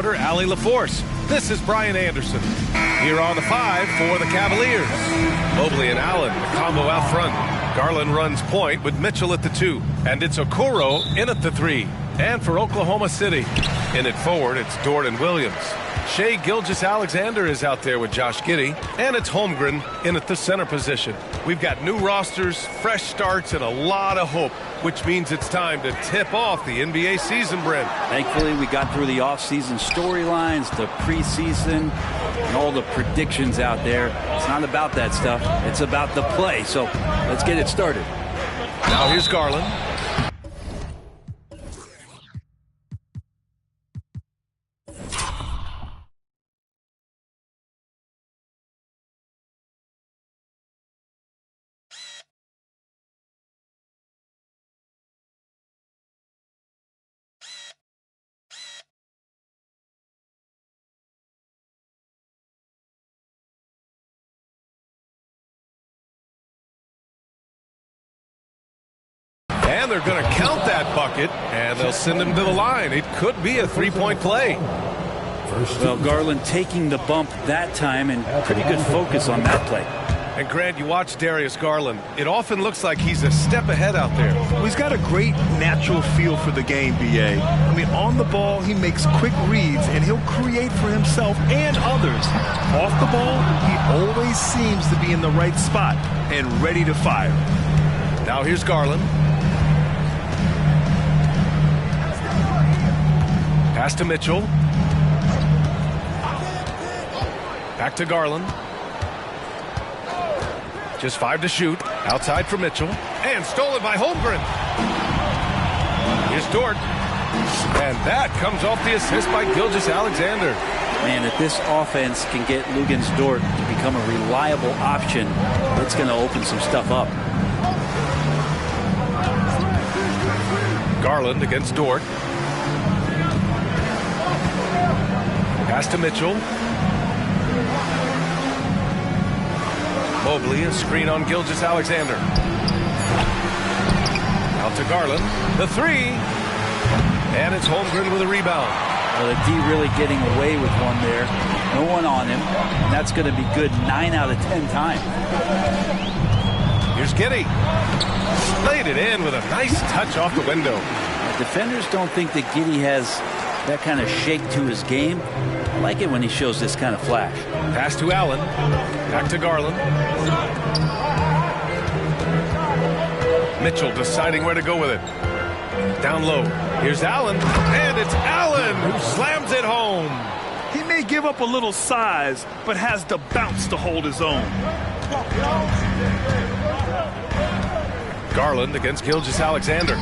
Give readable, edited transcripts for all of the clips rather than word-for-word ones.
Allie LaForce. This is Brian Anderson. Here on the 5 for the Cavaliers. Mobley and Allen, the combo out front. Garland runs point with Mitchell at the 2. And it's Okoro in at the 3. And for Oklahoma City, in it forward, it's Dort and Williams. Shai Gilgeous-Alexander is out there with Josh Giddey. And it's Holmgren in at the center position. We've got new rosters, fresh starts, and a lot of hope, which means it's time to tip off the NBA season, Brent. Thankfully, we got through the offseason storylines, the preseason, and all the predictions out there. It's not about that stuff. It's about the play. So let's get it started. Now here's Garland. And they're going to count that bucket, and they'll send him to the line. It could be a three-point play. Well, Garland taking the bump that time, and pretty good focus on that play. And Grant, you watch Darius Garland. It often looks like he's a step ahead out there. Well, he's got a great natural feel for the game, B.A. I mean, on the ball, he makes quick reads, and he'll create for himself and others. Off the ball, he always seems to be in the right spot and ready to fire. Now here's Garland. Pass to Mitchell. Back to Garland. Just 5 to shoot. Outside for Mitchell. And stolen by Holmgren. Here's Dort. And that comes off the assist by Gilgeous-Alexander. Man, if this offense can get Luguentz Dort to become a reliable option, it's going to open some stuff up. Garland against Dort. Pass to Mitchell. Mobley, a screen on Gilgeous-Alexander. Out to Garland. The 3. And it's Holmgren with a rebound. Well, the D really getting away with one there. No one on him. And that's going to be good 9 out of 10 times. Here's Giddey. Laid it in with a nice touch off the window. Defenders don't think that Giddey has that kind of shake to his game. I like it when he shows this kind of flash. Pass to Allen. Back to Garland. Mitchell deciding where to go with it. Down low. Here's Allen. And it's Allen who slams it home. He may give up a little size, but has the bounce to hold his own. Garland against Gilgeous-Alexander.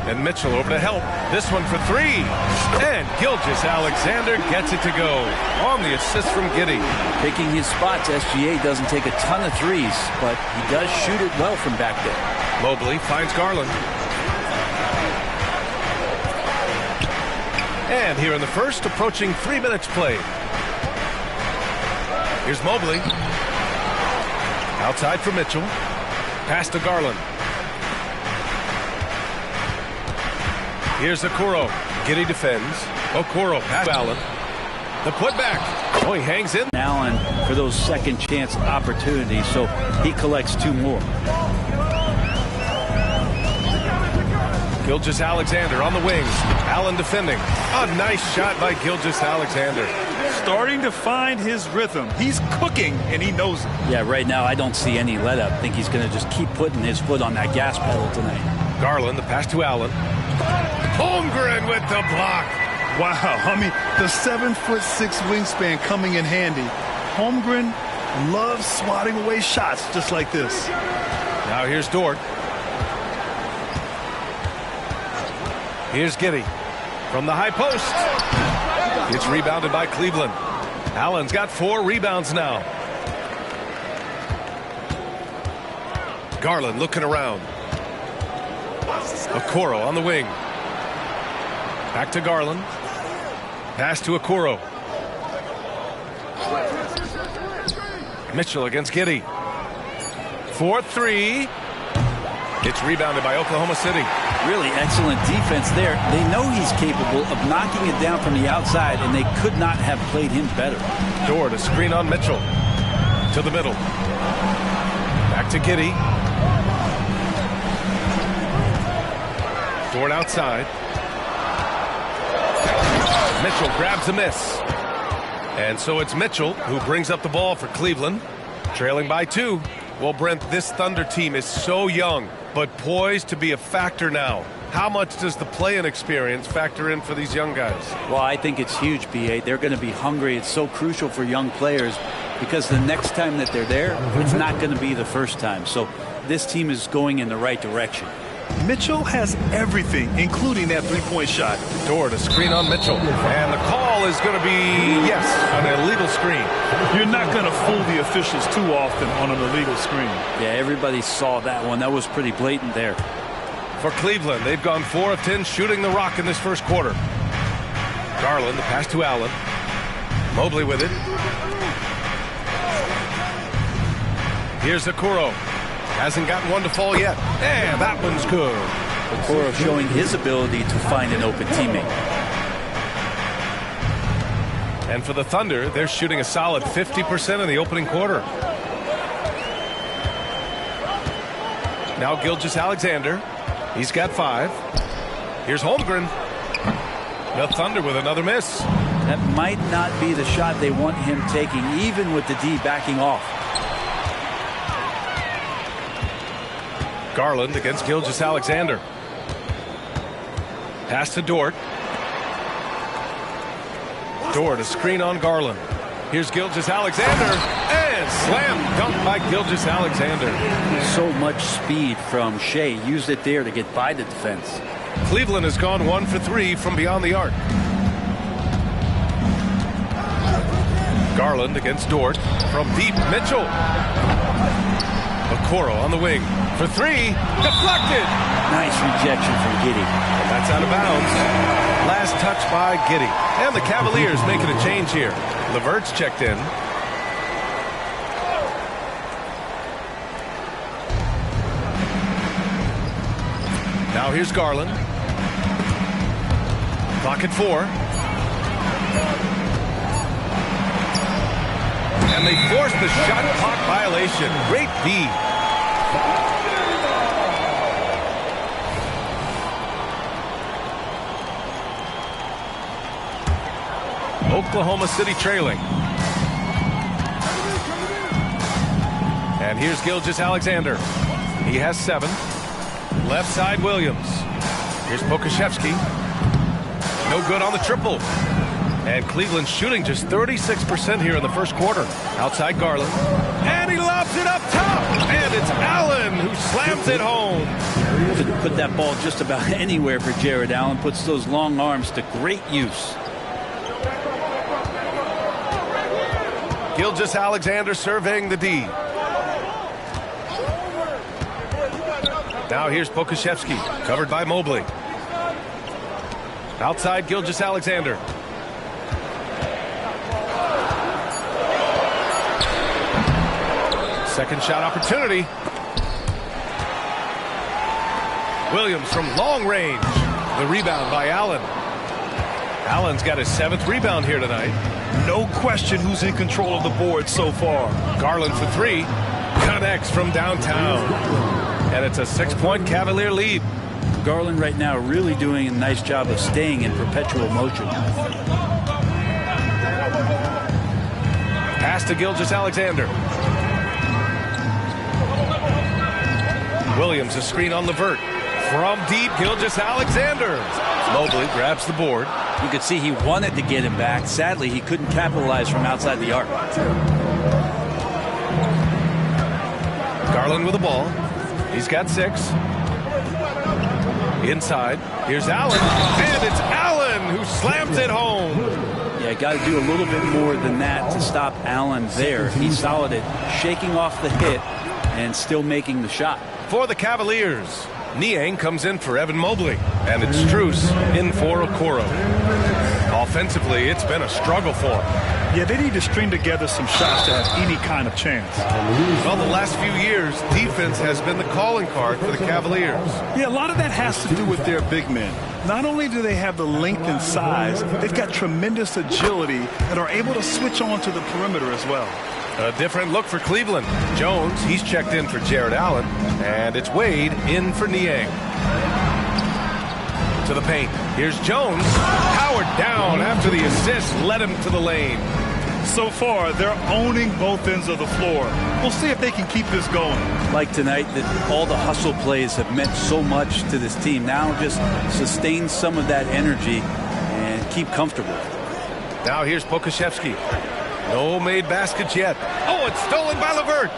And Mitchell over to help. This one for 3. And Gilgeous-Alexander gets it to go on the assist from Giddey. Picking his spots, SGA doesn't take a ton of threes, but he does shoot it well from back there. Mobley finds Garland. And here in the first, approaching 3 minutes played. Here's Mobley. Outside for Mitchell. Pass to Garland. Here's Okoro. Giddey defends. Okoro pass to Allen. The putback. Oh, he hangs in. Allen for those second chance opportunities, so he collects 2 more. Gilgeous-Alexander on the wing. Allen defending. A nice shot by Gilgeous-Alexander. Starting to find his rhythm. He's cooking, and he knows it. Yeah, right now I don't see any let up. I think he's going to just keep putting his foot on that gas pedal tonight. Garland, the pass to Allen. Holmgren with the block. Wow, I mean, the 7'6" wingspan coming in handy. Holmgren loves swatting away shots just like this. Now here's Dort. Here's Giddey from the high post. It's rebounded by Cleveland. Allen's got 4 rebounds now. Garland looking around. Okoro on the wing. Back to Garland. Pass to Okoro. Mitchell against Giddey. 4-3. It's rebounded by Oklahoma City. Really excellent defense there. They know he's capable of knocking it down from the outside, and they could not have played him better. Dort to screen on Mitchell. To the middle. Back to Giddey. Dort outside. Mitchell grabs a miss. And so it's Mitchell who brings up the ball for Cleveland, trailing by 2. Well, Brent, this Thunder team is so young, but poised to be a factor now. How much does the play-in experience factor in for these young guys? Well, I think it's huge, B.A. They're going to be hungry. It's so crucial for young players because the next time that they're there, it's not going to be the first time. So this team is going in the right direction. Mitchell has everything, including that three-point shot. Dort to screen on Mitchell. And the call is going to be, yes, an illegal screen. You're not going to fool the officials too often on an illegal screen. Yeah, everybody saw that one. That was pretty blatant there. For Cleveland, they've gone 4 of 10 shooting the rock in this first quarter. Garland, the pass to Allen. Mobley with it. Here's Okoro. Hasn't gotten one to fall yet. And that one's good. Okoro showing his ability to find an open teammate. And for the Thunder, they're shooting a solid 50% in the opening quarter. Now Gilgeous-Alexander. He's got 5. Here's Holmgren. The Thunder with another miss. That might not be the shot they want him taking, even with the D backing off. Garland against Gilgeous-Alexander. Pass to Dort. Dort, a screen on Garland. Here's Gilgeous-Alexander. And slam dunk by Gilgeous-Alexander. So much speed from Shea. Used it there to get by the defense. Cleveland has gone 1 for 3 from beyond the arc. Garland against Dort. From deep, Mitchell. Okoro on the wing for 3. Deflected. Nice rejection from Giddey. And that's out of bounds. Last touch by Giddey. And the Cavaliers making a change here. LeVert's checked in. Now here's Garland. Clock at 4. And they force the shot clock violation. Great D. Oklahoma City trailing. And here's Gilgeous-Alexander. He has 7. Left side Williams. Here's Pokusevski. No good on the triple. And Cleveland shooting just 36% here in the first quarter. Outside Garland. And he lobs it up top. And it's Allen who slams it home. Could put that ball just about anywhere for Jared Allen. Puts those long arms to great use. Gilgeous-Alexander surveying the D. Now here's Pokusevski, covered by Mobley. Outside Gilgeous-Alexander. Second shot opportunity. Williams from long range. The rebound by Allen. Allen's got his 7th rebound here tonight. No question who's in control of the board so far. Garland for 3. Connects from downtown. And it's a 6-point Cavalier lead. Garland right now really doing a nice job of staying in perpetual motion. Pass to Gilgeous-Alexander. Williams, a screen on LeVert. From deep, Gilgeous-Alexander. Mobley grabs the board. You could see he wanted to get him back. Sadly, he couldn't capitalize from outside the arc. Garland with the ball. He's got 6. Inside. Here's Allen. And it's Allen who slams it home. Yeah, got to do a little bit more than that to stop Allen there. He's solid at shaking off the hit and still making the shot. For the Cavaliers, Niang comes in for Evan Mobley. And it's Strus in for Okoro. Offensively, it's been a struggle for him. Yeah, they need to string together some shots to have any kind of chance. Well, the last few years, defense has been the calling card for the Cavaliers. Yeah, a lot of that has to do with their big men. Not only do they have the length and size, they've got tremendous agility and are able to switch on to the perimeter as well. A different look for Cleveland. Jones, he's checked in for Jared Allen, and it's Wade in for Niang. To the paint. Here's Jones. Powered down after the assist led him to the lane. So far, they're owning both ends of the floor. We'll see if they can keep this going. Like tonight, that all the hustle plays have meant so much to this team. Now just sustain some of that energy and keep comfortable. Now here's Pokusevski. No made baskets yet. Oh, it's stolen by LeVert.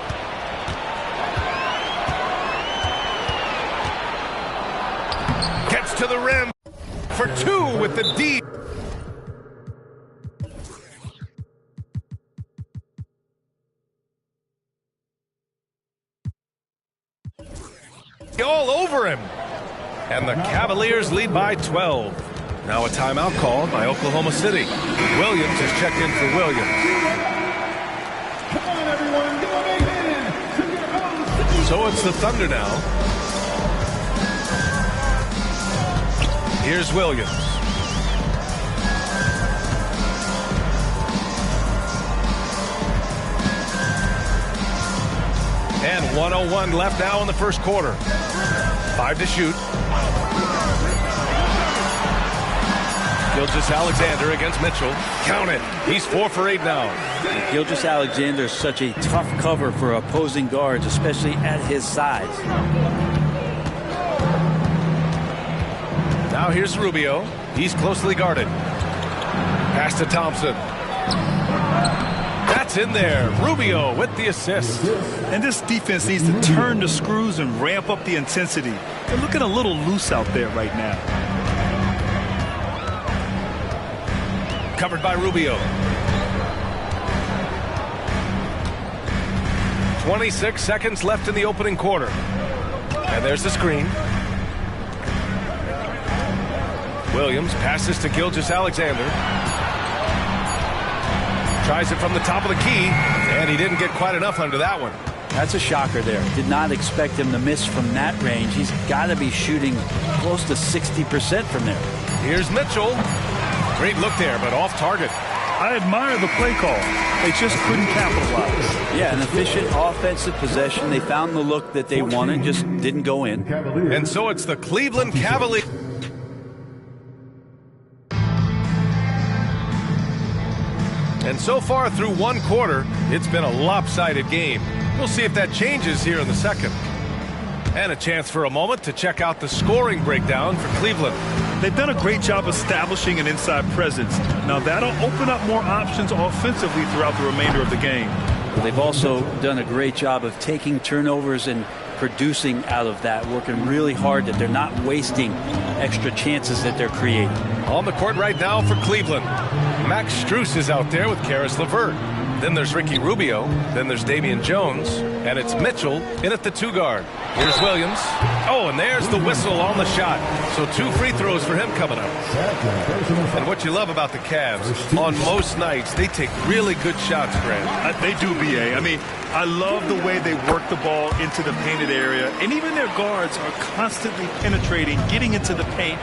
Gets to the rim for two with the D. All over him. And the Cavaliers lead by 12. Now a timeout called by Oklahoma City. Williams has checked in for Williams. Come on, everyone, give them a hand to your host. So it's the Thunder now. Here's Williams. And 1:01 left now in the first quarter. 5 to shoot. Gilgeous-Alexander against Mitchell. Count it. He's 4 for 8 now. Gilgeous-Alexander is such a tough cover for opposing guards, especially at his size. Now here's Rubio. He's closely guarded. Pass to Thompson. That's in there. Rubio with the assist. And this defense needs to turn the screws and ramp up the intensity. They're looking a little loose out there right now. Covered by Rubio. 26 seconds left in the opening quarter. And there's the screen. Williams passes to Gilgeous-Alexander. Tries it from the top of the key, and he didn't get quite enough under that one. That's a shocker there. Did not expect him to miss from that range. He's got to be shooting close to 60% from there. Here's Mitchell. Great look there, but off target. I admire the play call. They just couldn't capitalize. Yeah, an efficient offensive possession. They found the look that they wanted, just didn't go in. And so it's the Cleveland Cavaliers. And so far through one quarter, it's been a lopsided game. We'll see if that changes here in the second. And a chance for a moment to check out the scoring breakdown for Cleveland. They've done a great job establishing an inside presence. Now that'll open up more options offensively throughout the remainder of the game. They've also done a great job of taking turnovers and producing out of that, working really hard that they're not wasting extra chances that they're creating. On the court right now for Cleveland, Max Strus is out there with Karis LeVert. Then there's Ricky Rubio. Then there's Damian Jones. And it's Mitchell in at the 2 guard. Here's Williams. Oh, and there's the whistle on the shot. So 2 free throws for him coming up. And what you love about the Cavs, on most nights, they take really good shots, Grant. They do, B.A. I mean, I love the way they work the ball into the painted area. And even their guards are constantly penetrating, getting into the paint,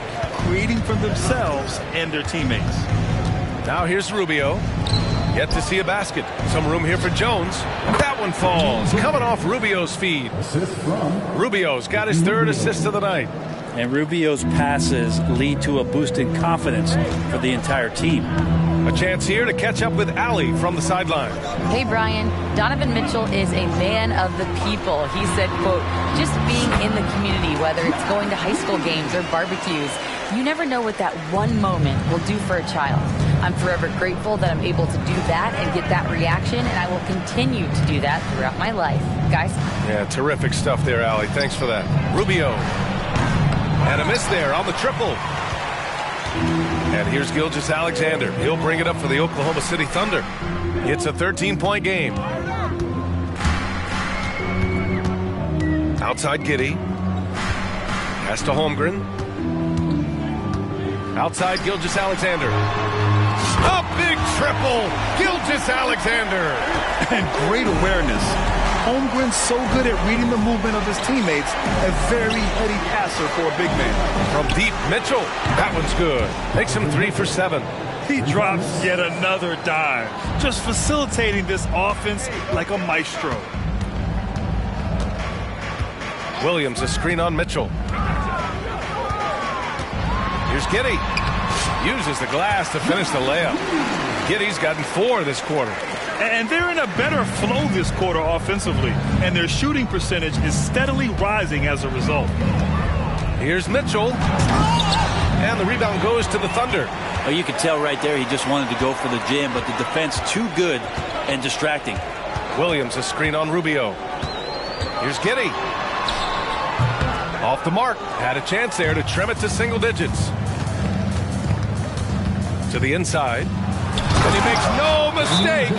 creating for themselves and their teammates. Now here's Rubio. Yet to see a basket. Some room here for Jones. That one falls. Coming off Rubio's feed. Rubio's got his 3rd assist of the night. And Rubio's passes lead to a boost in confidence for the entire team. A chance here to catch up with Allie from the sideline. Hey, Brian. Donovan Mitchell is a man of the people. He said, quote, just being in the community, whether it's going to high school games or barbecues, you never know what that one moment will do for a child. I'm forever grateful that I'm able to do that and get that reaction, and I will continue to do that throughout my life. Guys? Yeah, terrific stuff there, Allie. Thanks for that. Rubio. And a miss there on the triple. And here's Gilgeous-Alexander. He'll bring it up for the Oklahoma City Thunder. It's a 13-point game. Outside Giddey. Pass to Holmgren. Outside Gilgeous-Alexander. A big triple. Gilgeous-Alexander. And great awareness. Holmgren's so good at reading the movement of his teammates. A very heady passer for a big man. From deep, Mitchell. That one's good. Makes him 3 for 7. He drops yet another dime. Just facilitating this offense like a maestro. Williams, a screen on Mitchell. Here's Giddey. Uses the glass to finish the layup. Giddey's gotten 4 this quarter. And they're in a better flow this quarter offensively. And their shooting percentage is steadily rising as a result. Here's Mitchell. And the rebound goes to the Thunder. Oh, you could tell right there he just wanted to go for the jam, but the defense too good and distracting. Williams, a screen on Rubio. Here's Giddey. Off the mark. Had a chance there to trim it to single digits. To the inside. And he makes no mistake.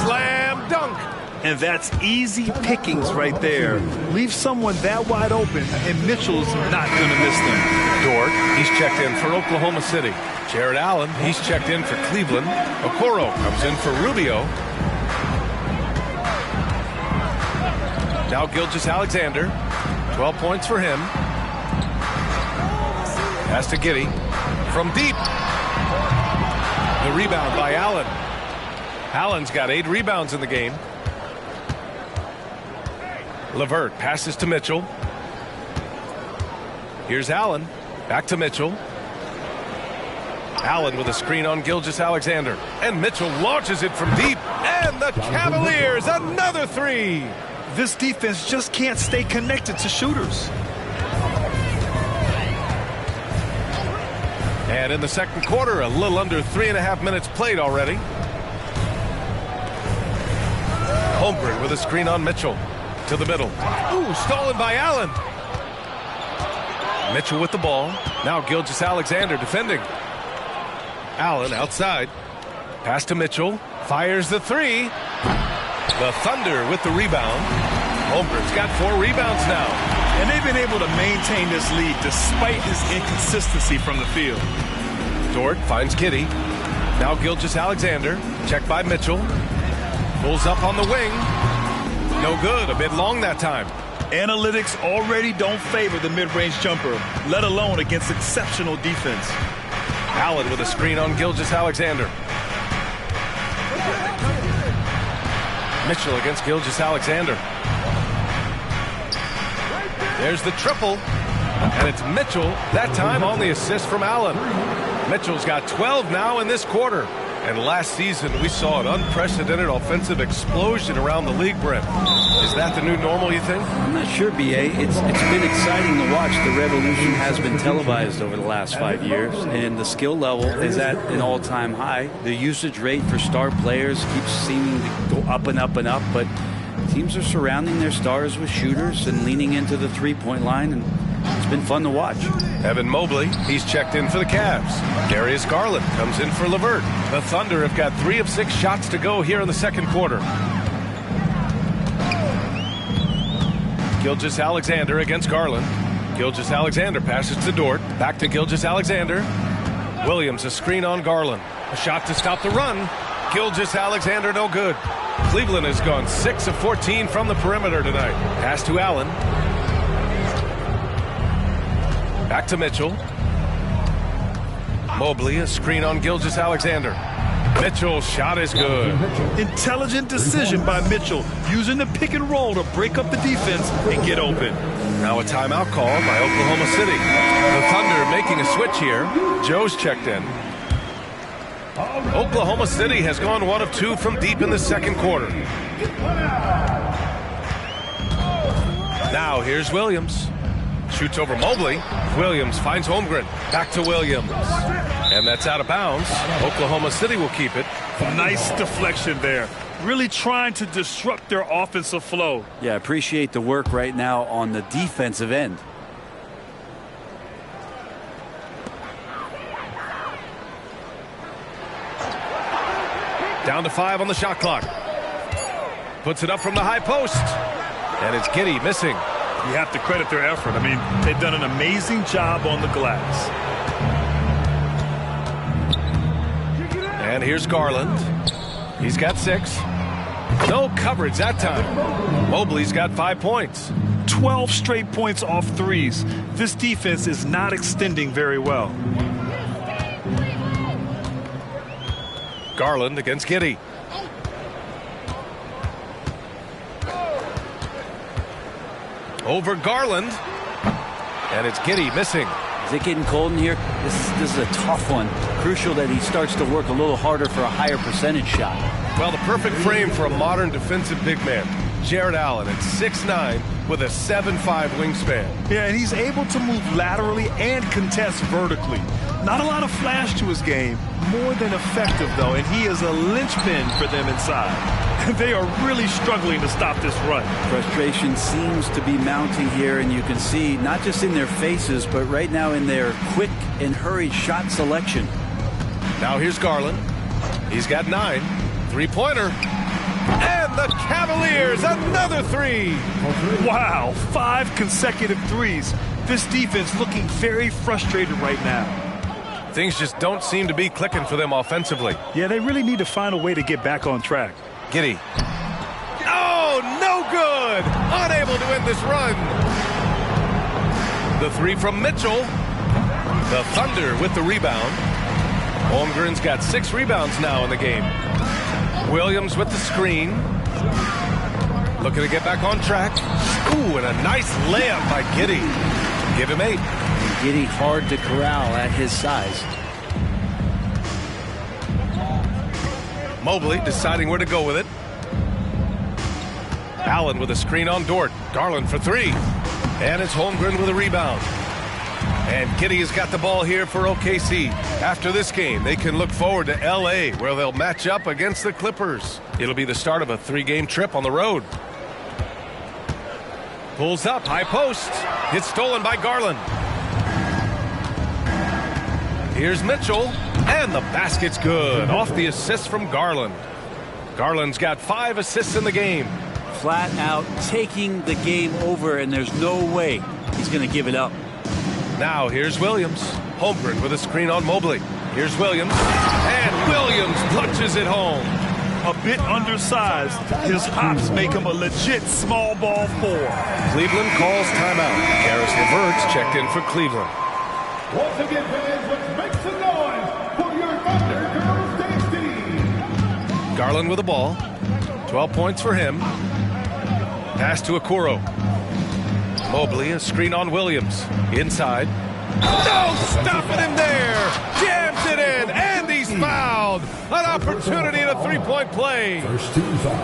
Slam dunk. And that's easy pickings right there. Leave someone that wide open, and Mitchell's not going to miss them. Dort, he's checked in for Oklahoma City. Jared Allen, he's checked in for Cleveland. Okoro comes in for Rubio. Now Gilgeous-Alexander. 12 points for him. Pass to Giddey. From deep. The rebound by Allen. Allen's got 8 rebounds in the game. LeVert passes to Mitchell. Here's Allen. Back to Mitchell. Allen with a screen on Gilgeous-Alexander. And Mitchell launches it from deep. And the Cavaliers, another 3. This defense just can't stay connected to shooters. And in the second quarter, a little under 3.5 minutes played already. Holmgren with a screen on Mitchell. To the middle. Ooh, stolen by Allen. Mitchell with the ball. Now Gilgeous-Alexander defending. Allen outside. Pass to Mitchell. Fires the 3. The Thunder with the rebound. Holmgren's got 4 rebounds now. And they've been able to maintain this lead despite his inconsistency from the field. Dort finds Giddey. Now Gilgeous-Alexander. Checked by Mitchell. Pulls up on the wing. No good. A bit long that time. Analytics already don't favor the mid-range jumper, let alone against exceptional defense. Allen with a screen on Gilgeous-Alexander. Mitchell against Gilgeous-Alexander. There's the triple. And it's Mitchell, that time on the assist from Allen. Mitchell's got 12 now in this quarter. And last season, we saw an unprecedented offensive explosion around the league, Brent. Is that the new normal, you think? I'm not sure, B.A. It's been exciting to watch. The revolution has been televised over the last 5 years, and the skill level is at an all-time high. The usage rate for star players keeps seeming to go up and up and up, but teams are surrounding their stars with shooters and leaning into the three-point line, and it's been fun to watch. Evan Mobley, he's checked in for the Cavs. Darius Garland comes in for LeVert. The Thunder have got 3 of 6 shots to go here in the second quarter. Gilgeous-Alexander against Garland. Gilgeous-Alexander passes to Dort. Back to Gilgeous-Alexander. Williams, a screen on Garland. A shot to stop the run. Gilgeous-Alexander, no good. Cleveland has gone 6 of 14 from the perimeter tonight. Pass to Allen. Back to Mitchell. Mobley, a screen on Gilgeous-Alexander. Mitchell's shot is good. Intelligent decision by Mitchell, using the pick and roll to break up the defense and get open. Now a timeout called by Oklahoma City. The Thunder making a switch here. Joe's checked in. Oklahoma City has gone 1 of 2 from deep in the second quarter. Now here's Williams. Shoots over Mobley. Williams finds Holmgren. Back to Williams. And that's out of bounds. Oklahoma City will keep it. Nice deflection there. Really trying to disrupt their offensive flow. Yeah, appreciate the work right now on the defensive end. Down to 5 on the shot clock. Puts it up from the high post. And it's Giddey missing. You have to credit their effort. I mean, they've done an amazing job on the glass. And here's Garland. He's got 6. No coverage that time. Mobley's got 5 points. 12 straight points off threes. This defense is not extending very well. Garland against Giddey. Over Garland. And it's Giddey missing. Is it getting cold in here? This is a tough one. Crucial that he starts to work a little harder for a higher percentage shot. Well, the perfect frame for a modern defensive big man. Jared Allen at 6'9" with a 7'5" wingspan. Yeah, and he's able to move laterally and contest vertically. Not a lot of flash to his game. More than effective, though, and he is a linchpin for them inside. They are really struggling to stop this run. Frustration seems to be mounting here, and you can see not just in their faces, but right now in their quick and hurried shot selection. Now here's Garland. He's got 9. Three-pointer. And the Cavaliers, another 3. Wow, 5 consecutive threes. This defense looking very frustrated right now. Things just don't seem to be clicking for them offensively. Yeah, they really need to find a way to get back on track. Giddey. Oh, no good! Unable to end this run. The 3 from Mitchell. The Thunder with the rebound. Holmgren's got 6 rebounds now in the game. Williams with the screen. Looking to get back on track. Ooh, and a nice layup by Giddey. Give him 8. Giddey hard to corral at his size. Mobley deciding where to go with it. Allen with a screen on Dort. Garland for 3. And it's Holmgren with a rebound. And Giddey has got the ball here for OKC. After this game, they can look forward to L.A., where they'll match up against the Clippers. It'll be the start of a 3-game trip on the road. Pulls up, high post. Gets stolen by Garland. Here's Mitchell. And the basket's good. Off the assist from Garland. Garland's got 5 assists in the game. Flat out taking the game over, and there's no way he's going to give it up. Now here's Williams. Holmgren with a screen on Mobley. Here's Williams. And Williams punches it home. A bit undersized. His hops make him a legit small ball 4. Cleveland calls timeout. Karis LeVert's checked in for Cleveland. Once again, fans, let's make some noise for your Thunder Girls Dance team. Garland with the ball. 12 points for him. Pass to Okoro. Mobley, a screen on Williams. Inside. No, stopping him there. Jams it in, and he's fouled. An opportunity in a 3-point play.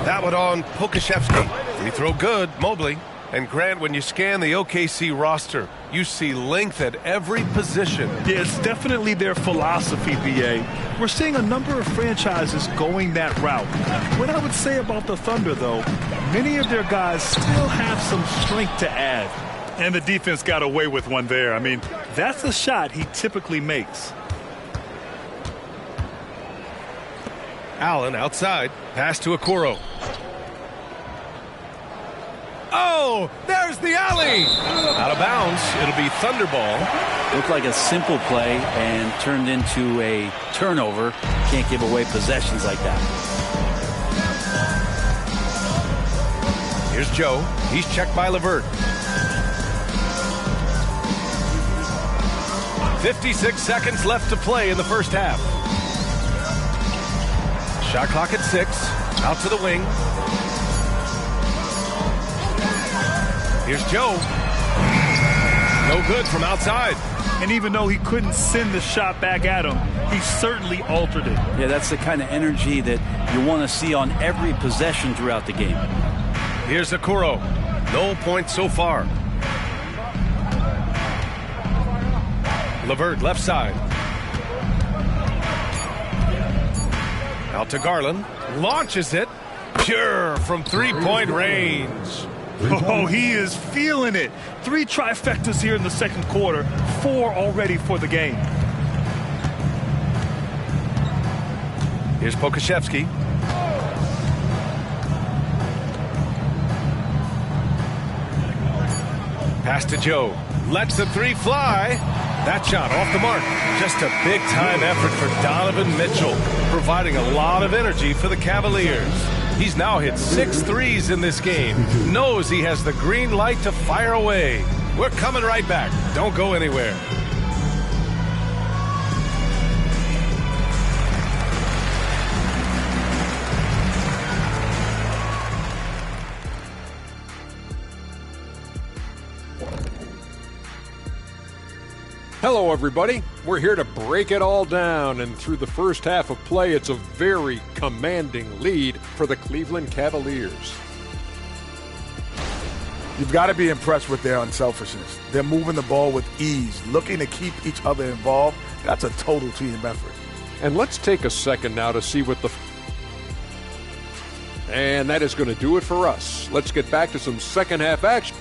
That one on Pokashevsky. Free throw good, Mobley. And Grant, when you scan the OKC roster, you see length at every position. Yeah, it's definitely their philosophy, BA. We're seeing a number of franchises going that route. What I would say about the Thunder, though, many of their guys still have some strength to add. And the defense got away with one there. I mean, that's a shot he typically makes. Allen outside. Pass to Okoro. Oh, there's the alley. Out of bounds. It'll be Thunder ball. Looked like a simple play and turned into a turnover. Can't give away possessions like that. Here's Joe. He's checked by LeVert. 56 seconds left to play in the first half. Shot clock at 6. Out to the wing. Here's Joe. No good from outside. And even though he couldn't send the shot back at him, he certainly altered it. Yeah, that's the kind of energy that you want to see on every possession throughout the game. Here's Okoro. No points so far. LeVert left side. Out to Garland. Launches it. Pure from 3-point range. Oh, he is feeling it. 3 trifectas here in the second quarter. 4 already for the game. Here's Pokashevsky. Pass to Joe. Lets the 3 fly. That shot off the mark. Just a big-time effort for Donovan Mitchell, providing a lot of energy for the Cavaliers. He's now hit 6 threes in this game. Knows he has the green light to fire away. We're coming right back. Don't go anywhere. Hello, everybody. We're here to break it all down, and through the first half of play, it's a very commanding lead for the Cleveland Cavaliers. You've got to be impressed with their unselfishness. They're moving the ball with ease, looking to keep each other involved. That's a total team effort. And let's take a second now to see what And that is going to do it for us. Let's get back to some second half action.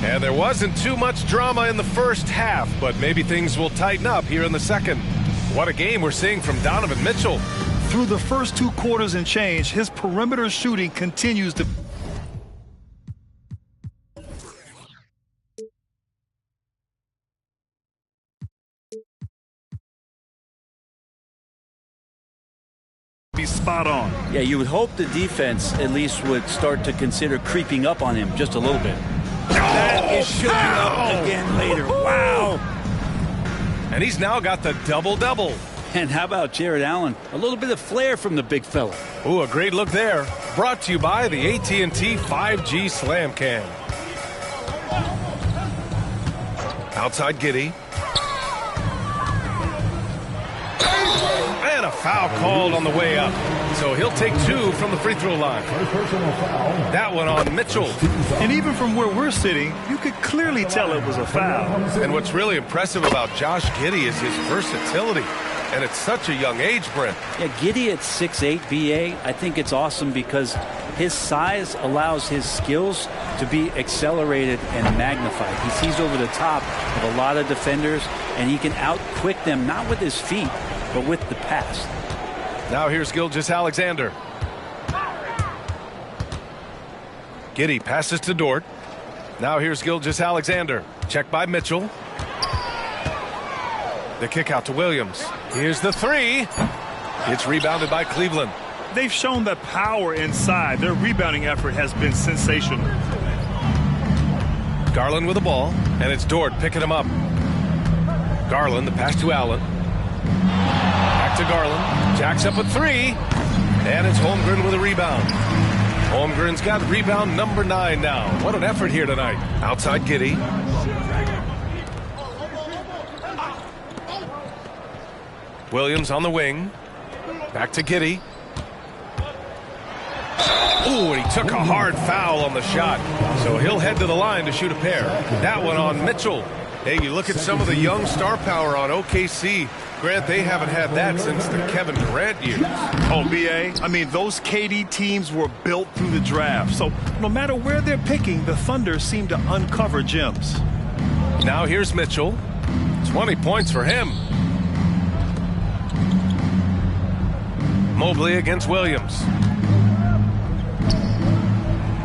And there wasn't too much drama in the first half, but maybe things will tighten up here in the second. What a game we're seeing from Donovan Mitchell. Through the first 2 quarters and change, his perimeter shooting continues to be spot on. Yeah, you would hope the defense at least would start to consider creeping up on him just a little bit. That is shooting Up again later. Wow. And he's now got the double-double. And how about Jared Allen? A little bit of flair from the big fella. Ooh, a great look there. Brought to you by the AT&T 5G Slam Cam. Outside Giddey. And a foul called on the way up. So he'll take 2 from the free throw line. That one on Mitchell. And even from where we're sitting, you could clearly tell it was a foul. And what's really impressive about Josh Giddey is his versatility. And at such a young age, Brent. Yeah, Giddey at 6'8", BA, I think it's awesome because his size allows his skills to be accelerated and magnified. He sees over the top of a lot of defenders, and he can out-quick them, not with his feet, but with the pass. Now here's Gilgeous-Alexander. Giddey passes to Dort. Now here's Gilgeous-Alexander. Check by Mitchell. The kick out to Williams. Here's the 3. It's rebounded by Cleveland. They've shown that power inside. Their rebounding effort has been sensational. Garland with the ball, and it's Dort picking him up. Garland, the pass to Allen. Back to Garland. Jacks up a 3. And it's Holmgren with a rebound. Holmgren's got rebound number 9 now. What an effort here tonight. Outside Giddey. Williams on the wing. Back to Giddey. Ooh, and he took a hard foul on the shot. So he'll head to the line to shoot a pair. That one on Mitchell. Hey, you look at some of the young star power on OKC. Grant, they haven't had that since the Kevin Durant years. Oh, BA, I mean, those KD teams were built through the draft. So no matter where they're picking, the Thunder seem to uncover gems. Now here's Mitchell. 20 points for him. Mobley against Williams.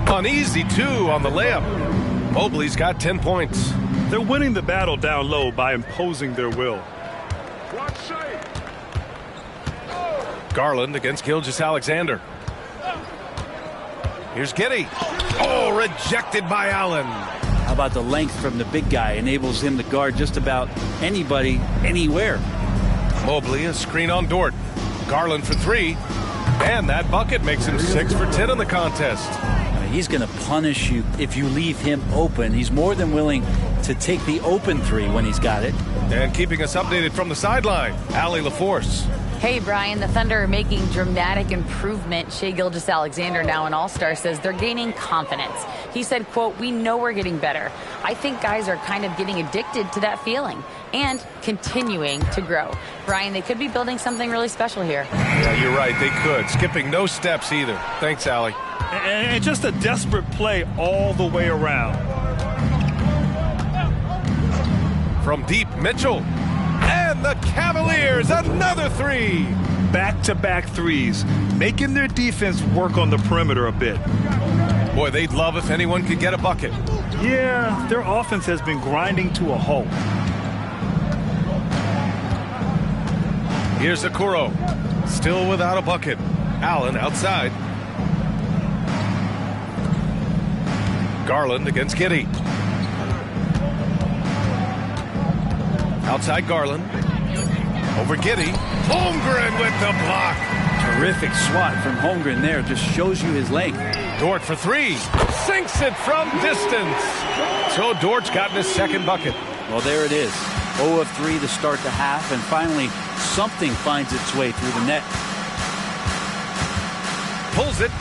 An easy 2 on the layup. Mobley's got 10 points. They're winning the battle down low by imposing their will. Garland against Gilgeous-Alexander. Here's Giddey. Oh, rejected by Allen. How about the length from the big guy? Enables him to guard just about anybody, anywhere. Mobley, a screen on Dort. Garland for 3. And that bucket makes him 6 for 10 in the contest. He's going to punish you if you leave him open. He's more than willing to take the open 3 when he's got it. And keeping us updated from the sideline, Allie LaForce. Hey, Brian, the Thunder are making dramatic improvement. Shai Gilgeous-Alexander, now an all-star, says they're gaining confidence. He said, quote, "We know we're getting better. I think guys are kind of getting addicted to that feeling and continuing to grow." Brian, they could be building something really special here. Yeah, you're right. They could. Skipping no steps either. Thanks, Allie. And just a desperate play all the way around. From deep, Mitchell. And the Cavaliers, another 3. back-to-back threes, making their defense work on the perimeter a bit. Boy, they'd love if anyone could get a bucket. Yeah, their offense has been grinding to a halt. Here's Okoro, still without a bucket. Allen outside. Garland against Giddey. Outside Garland. Over Giddey. Holmgren with the block. Terrific swat from Holmgren there. Just shows you his length. Dort for three. Sinks it from distance. So Dort's gotten his second bucket. Well, there it is. 0 of 3 to start the half, and finally something finds its way through the net. Pulls it.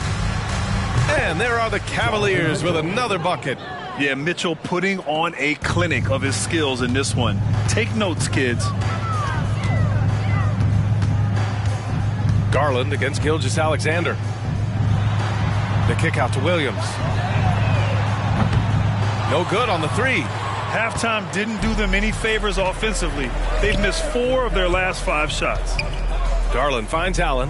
And there are the Cavaliers with another bucket. Yeah, Mitchell putting on a clinic of his skills in this one. Take notes, kids. Garland against Gilgeous-Alexander. The kick out to Williams. No good on the three. Halftime didn't do them any favors offensively. They've missed 4 of their last 5 shots. Garland finds Allen.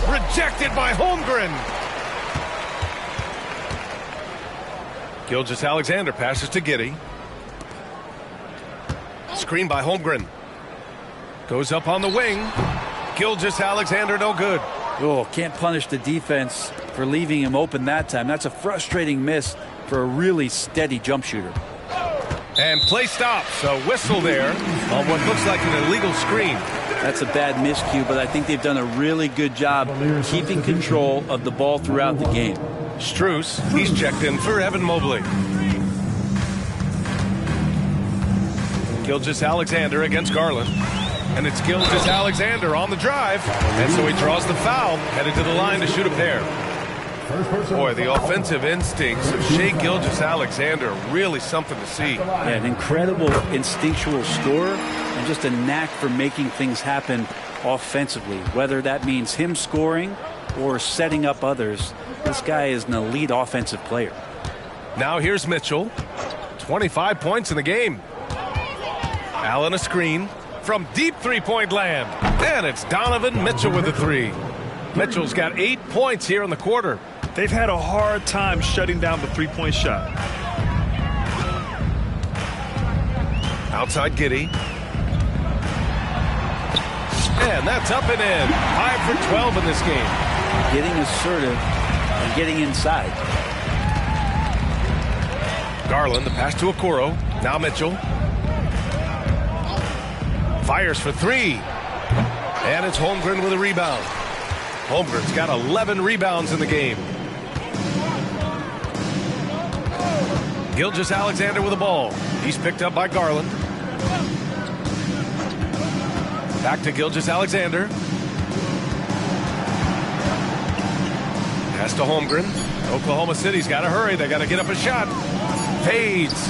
Rejected by Holmgren. Gilgeous-Alexander passes to Giddey. Screen by Holmgren. Goes up on the wing. Gilgeous-Alexander no good. Oh, can't punish the defense for leaving him open that time. That's a frustrating miss for a really steady jump shooter. And play stops. A whistle there on what looks like an illegal screen. That's a bad miscue, but I think they've done a really good job keeping control of the ball throughout the game. Strus, he's checked in for Evan Mobley. Gilgeous-Alexander against Garland. And it's Gilgeous-Alexander on the drive. And so he draws the foul, headed to the line to shoot a pair. Boy, the offensive instincts of Shai Gilgeous-Alexander, really something to see. Yeah, an incredible instinctual scorer and just a knack for making things happen offensively. Whether that means him scoring or setting up others, this guy is an elite offensive player. Now here's Mitchell. 25 points in the game. Allen a screen from deep three-point land. And it's Donovan Mitchell with the three. Mitchell's got 8 points here in the quarter. They've had a hard time shutting down the three-point shot. Outside Giddey. And that's up and in. 5 for 12 in this game. Getting assertive and getting inside. Garland, the pass to Okoro. Now Mitchell. Fires for three. And it's Holmgren with a rebound. Holmgren's got 11 rebounds in the game. Gilgeous-Alexander with the ball. He's picked up by Garland. Back to Gilgeous-Alexander. Pass to Holmgren. Oklahoma City's got to hurry. They got to get up a shot. Fades.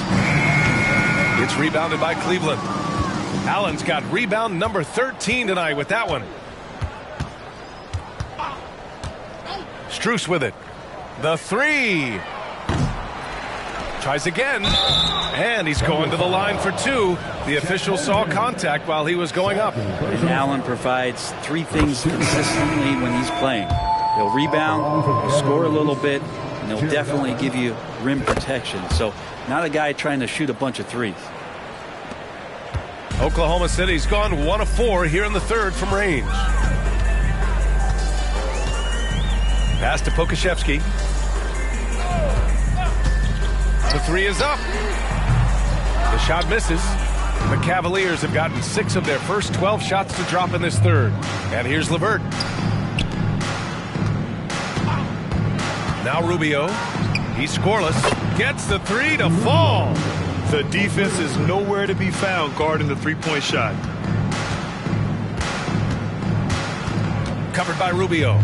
It's rebounded by Cleveland. Allen's got rebound number 13 tonight with that one. Strus with it. The three. Tries again. And he's going to the line for two. The official saw contact while he was going up. And Allen provides 3 things consistently when he's playing. He'll rebound, he'll score a little bit, and he'll definitely give you rim protection. So not a guy trying to shoot a bunch of threes. Oklahoma City's gone 1 of 4 here in the third from range. Pass to Pokashevsky. The three is up. The shot misses. The Cavaliers have gotten 6 of their first 12 shots to drop in this third. And here's LeVert. Now Rubio. He's scoreless. Gets the three to fall. The defense is nowhere to be found guarding the three-point shot. Covered by Rubio.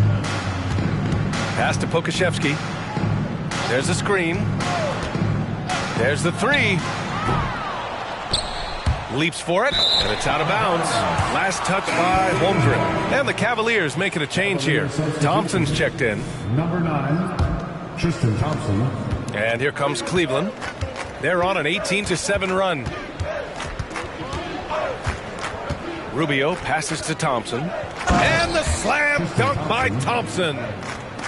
Pass to Pokashevsky. There's a screen. There's the three. Leaps for it, and it's out of bounds. Last touch by Holmgren. And the Cavaliers making a change here. Thompson's checked in. Number 9, Tristan Thompson. And here comes Cleveland. They're on an 18-7 run. Rubio passes to Thompson. And the slam dunk by Thompson.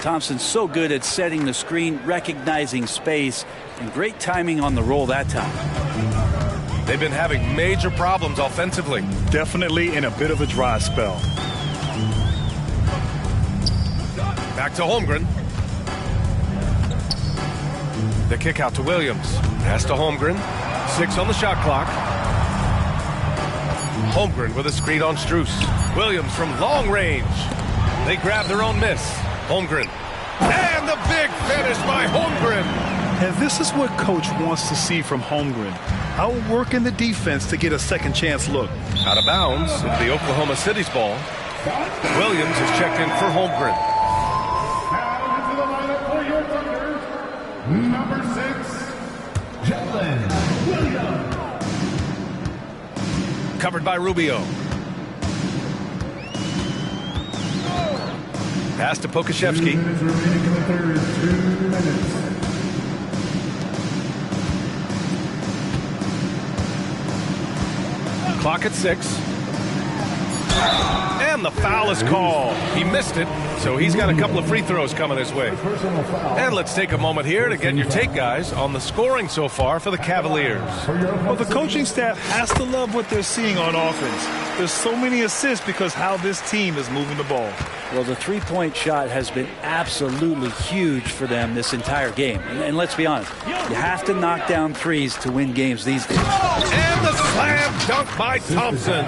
Thompson's so good at setting the screen, recognizing space, and great timing on the roll that time. They've been having major problems offensively. Definitely in a bit of a dry spell. Back to Holmgren. The kick out to Williams. Pass to Holmgren. 6 on the shot clock. Holmgren with a screen on Strus. Williams from long range. They grab their own miss. Holmgren. And the big finish by Holmgren. And this is what Coach wants to see from Holmgren. Outworking the defense to get a second chance look. Out of bounds, it's the Oklahoma City's ball. Williams is checked in for Holmgren. Now into the lineup for your Thunder, number 6, Jalen Williams. Covered by Rubio. Pass to Pokashevsky. 2 minutes remaining in the third. 2 minutes. Clock at 6. And the foul is called. He missed it, so he's got a couple of free throws coming his way. And let's take a moment here to get your take, guys, on the scoring so far for the Cavaliers. Well, the coaching staff has to love what they're seeing on offense. There's so many assists because how this team is moving the ball. Well, the three-point shot has been absolutely huge for them this entire game. And let's be honest, you have to knock down threes to win games these days. And the slam dunk by Thompson.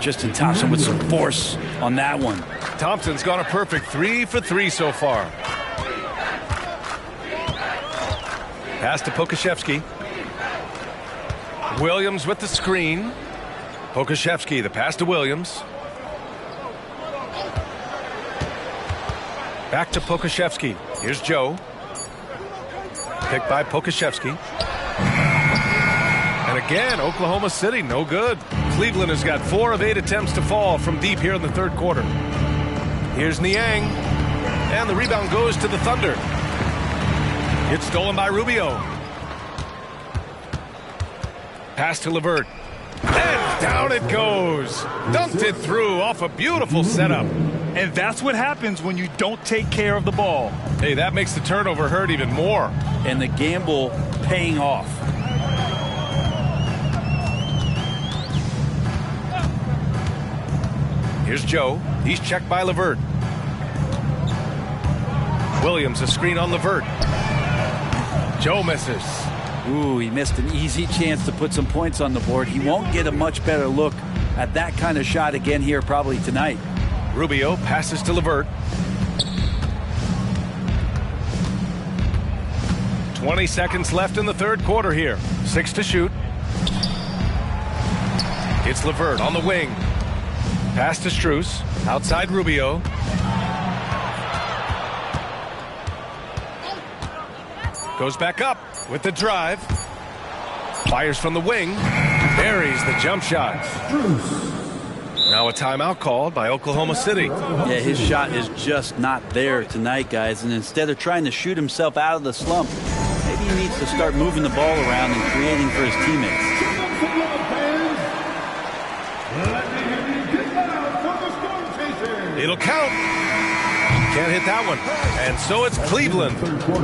Justin Thompson with some force on that one. Thompson's gone a perfect 3 for 3 so far. Pass to Pokashevsky. Williams with the screen. Pokashevsky, the pass to Williams. Back to Pokashevsky. Here's Joe. Picked by Pokashevsky. And again, Oklahoma City, no good. Cleveland has got 4 of 8 attempts to fall from deep here in the third quarter. Here's Niang. And the rebound goes to the Thunder. It's stolen by Rubio. Pass to LeVert. And down it goes. Dumped it through off a beautiful setup. And that's what happens when you don't take care of the ball. Hey, that makes the turnover hurt even more. And the gamble paying off. Here's Joe. He's checked by LeVert. Williams, a screen on LeVert. Joe misses. Ooh, he missed an easy chance to put some points on the board. He won't get a much better look at that kind of shot again here probably tonight. Rubio passes to LeVert. 20 seconds left in the third quarter here. 6 to shoot. It's LeVert on the wing. Pass to Strus. Outside Rubio. Goes back up with the drive. Fires from the wing. Buries the jump shot. Now a timeout called by Oklahoma City. Yeah, his shot is just not there tonight, guys. And instead of trying to shoot himself out of the slump, maybe he needs to start moving the ball around and creating for his teammates. It'll count. Can't hit that one. And so it's Cleveland,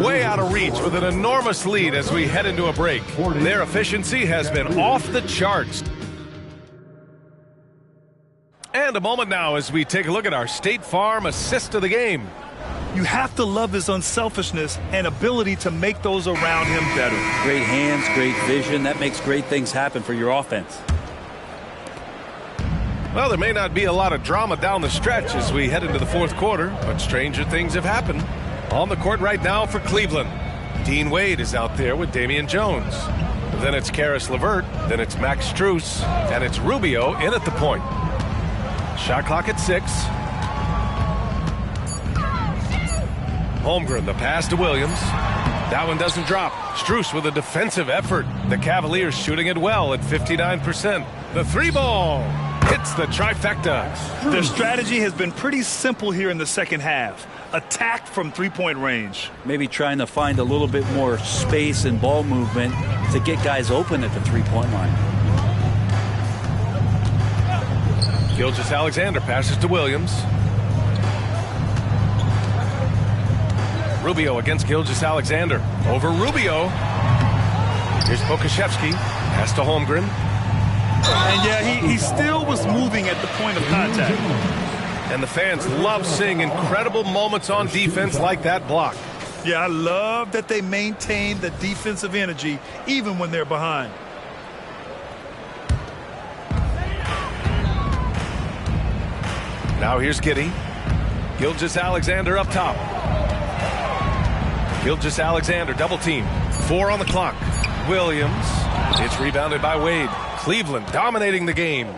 way out of reach with an enormous lead as we head into a break. Their efficiency has been off the charts. And a moment now as we take a look at our State Farm assist of the game. You have to love his unselfishness and ability to make those around him better. Great hands, great vision. That makes great things happen for your offense. Well, there may not be a lot of drama down the stretch as we head into the fourth quarter, but stranger things have happened. On the court right now for Cleveland, Dean Wade is out there with Damian Jones. Then it's Karis LeVert, then it's Max Strus, and it's Rubio in at the point. Shot clock at 6. Holmgren, the pass to Williams. That one doesn't drop. Strus with a defensive effort. The Cavaliers shooting it well at 59%. The 3-ball hits the trifecta. Their strategy has been pretty simple here in the second half. Attack from three-point range. Maybe trying to find a little bit more space and ball movement to get guys open at the three-point line. Gilgeous-Alexander passes to Williams. Rubio against Gilgeous-Alexander. Over Rubio. Here's Pokashevsky. Pass to Holmgren. And yeah, he still was moving at the point of contact. And the fans love seeing incredible moments on defense like that block. Yeah, I love that they maintain the defensive energy even when they're behind. Now here's Giddey. Gilgeous-Alexander up top. Gilgeous-Alexander double team. 4 on the clock. Williams. It's rebounded by Wade. Cleveland dominating the game.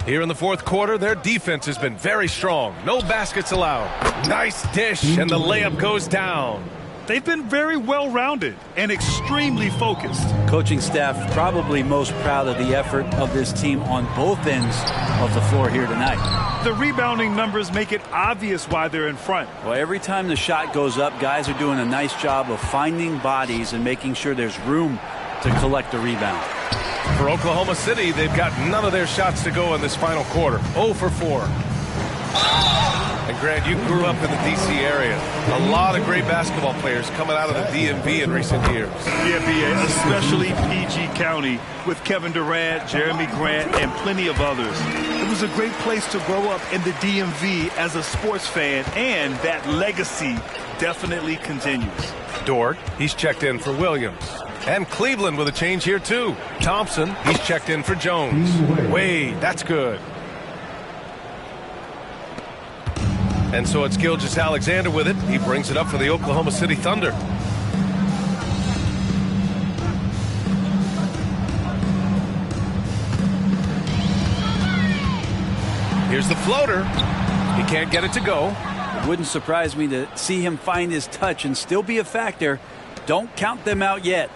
Here in the fourth quarter, their defense has been very strong. No baskets allowed. Nice dish, and the layup goes down. They've been very well-rounded and extremely focused. Coaching staff probably most proud of the effort of this team on both ends of the floor here tonight. The rebounding numbers make it obvious why they're in front. Well, every time the shot goes up, guys are doing a nice job of finding bodies and making sure there's room to collect the rebound. For Oklahoma City, they've got none of their shots to go in this final quarter. 0 for 4. And Grant, you grew up in the D.C. area. A lot of great basketball players coming out of the DMV in recent years. Yeah, B.A., especially PG County with Kevin Durant, Jeremy Grant, and plenty of others. It was a great place to grow up in the DMV as a sports fan, and that legacy definitely continues. Dort, he's checked in for Williams. And Cleveland with a change here, too. Thompson, he's checked in for Jones. Wade, that's good. And so it's Gilgeous-Alexander with it. He brings it up for the Oklahoma City Thunder. Here's the floater. He can't get it to go. It wouldn't surprise me to see him find his touch and still be a factor. Don't count them out yet.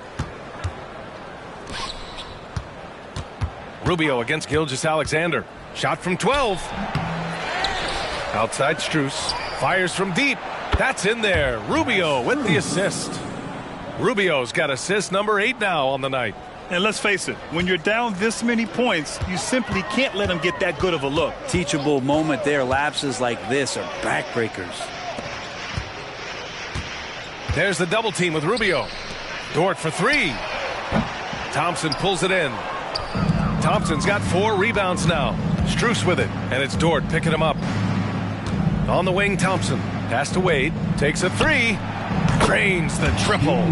Rubio against Gilgeous-Alexander. Shot from 12. Outside Strus. Fires from deep. That's in there. Rubio with the assist. Rubio's got assist number 8 now on the night. And let's face it, when you're down this many points, you simply can't let them get that good of a look. Teachable moment there. Lapses like this are backbreakers. There's the double team with Rubio. Dort for 3. Thompson pulls it in. Thompson's got 4 rebounds now. Strus with it, and it's Dort picking him up. On the wing, Thompson. Pass to Wade. Takes a 3. Drains the triple.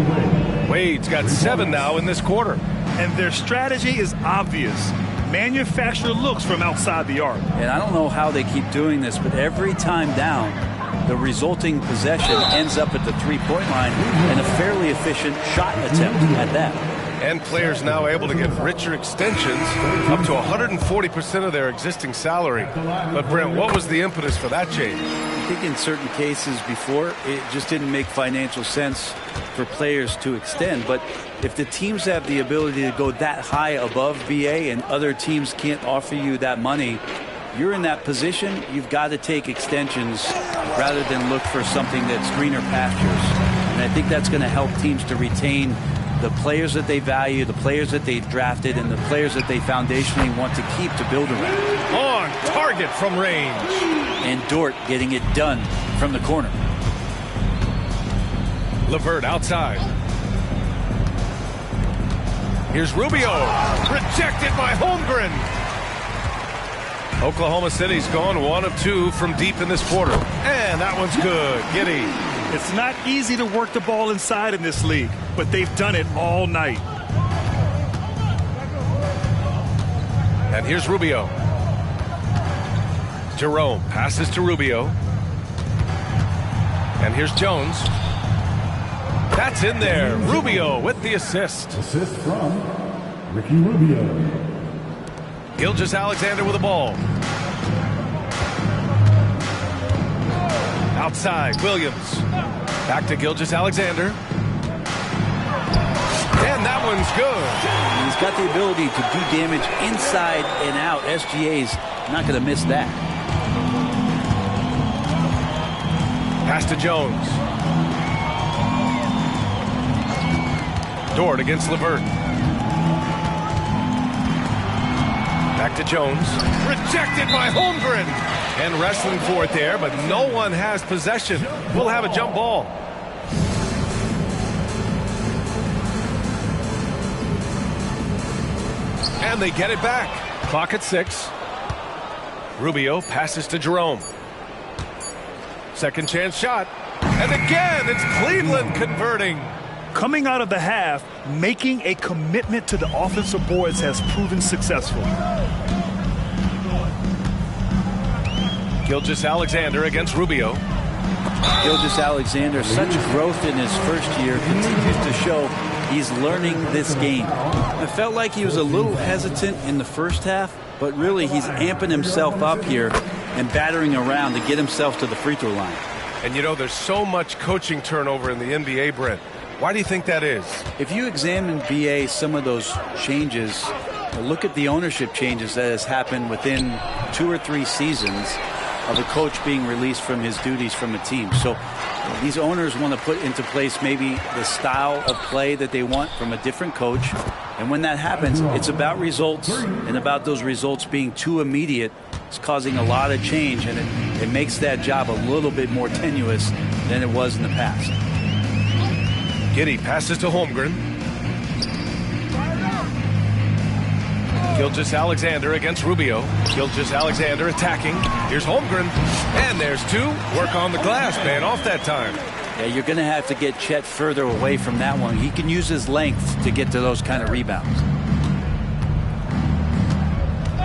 Wade's got 7 now in this quarter. And their strategy is obvious. Manufacture looks from outside the arc. And I don't know how they keep doing this, but every time down, the resulting possession ends up at the three-point line and a fairly efficient shot attempt at that. And players now able to get richer extensions up to 140% of their existing salary. But Brent, what was the impetus for that change? I think in certain cases before, it just didn't make financial sense for players to extend. But if the teams have the ability to go that high above BA and other teams can't offer you that money, you're in that position, you've got to take extensions rather than look for something that's greener pastures. And I think that's going to help teams to retain the players that they value, the players that they've drafted, and the players that they foundationally want to keep to build around. On target from range. And Dort getting it done from the corner. LeVert outside. Here's Rubio. Rejected by Holmgren. Oklahoma City's gone 1 of 2 from deep in this quarter. And that one's good. Giddey. It's not easy to work the ball inside in this league, but they've done it all night. And here's Rubio. Jerome passes to Rubio. And here's Jones. That's in there. Rubio with the assist. Assist from Ricky Rubio. Gilgeous-Alexander with the ball. Outside, Williams. Back to Gilgeous-Alexander. And that one's good. He's got the ability to do damage inside and out. SGA's not going to miss that. Pass to Jones. Dort against LeVert. Back to Jones. Rejected by Holmgren. And wrestling for it there, but no one has possession. We'll have a jump ball. And they get it back. Clock at 6. Rubio passes to Jerome. Second chance shot. And again, it's Cleveland converting. Coming out of the half, making a commitment to the offensive boards has proven successful. Gilgeous-Alexander against Rubio. Gilgeous-Alexander, such growth in his first year, continues to show he's learning this game. I felt like he was a little hesitant in the first half, but really he's amping himself up here and battering around to get himself to the free throw line. And you know, there's so much coaching turnover in the NBA, Brent. Why do you think that is? If you examine, BA, some of those changes, look at the ownership changes that has happened within 2 or 3 seasons of a coach being released from his duties from a team. So these owners want to put into place maybe the style of play that they want from a different coach. And when that happens, it's about results, and about those results being too immediate. It's causing a lot of change, and it makes that job a little bit more tenuous than it was in the past. Giddey passes to Holmgren. Gilgeous-Alexander against Rubio. Gilgeous-Alexander attacking. Here's Holmgren. And there's 2. Work on the glass, man, off that time. Yeah, you're going to have to get Chet further away from that one. He can use his length to get to those kind of rebounds.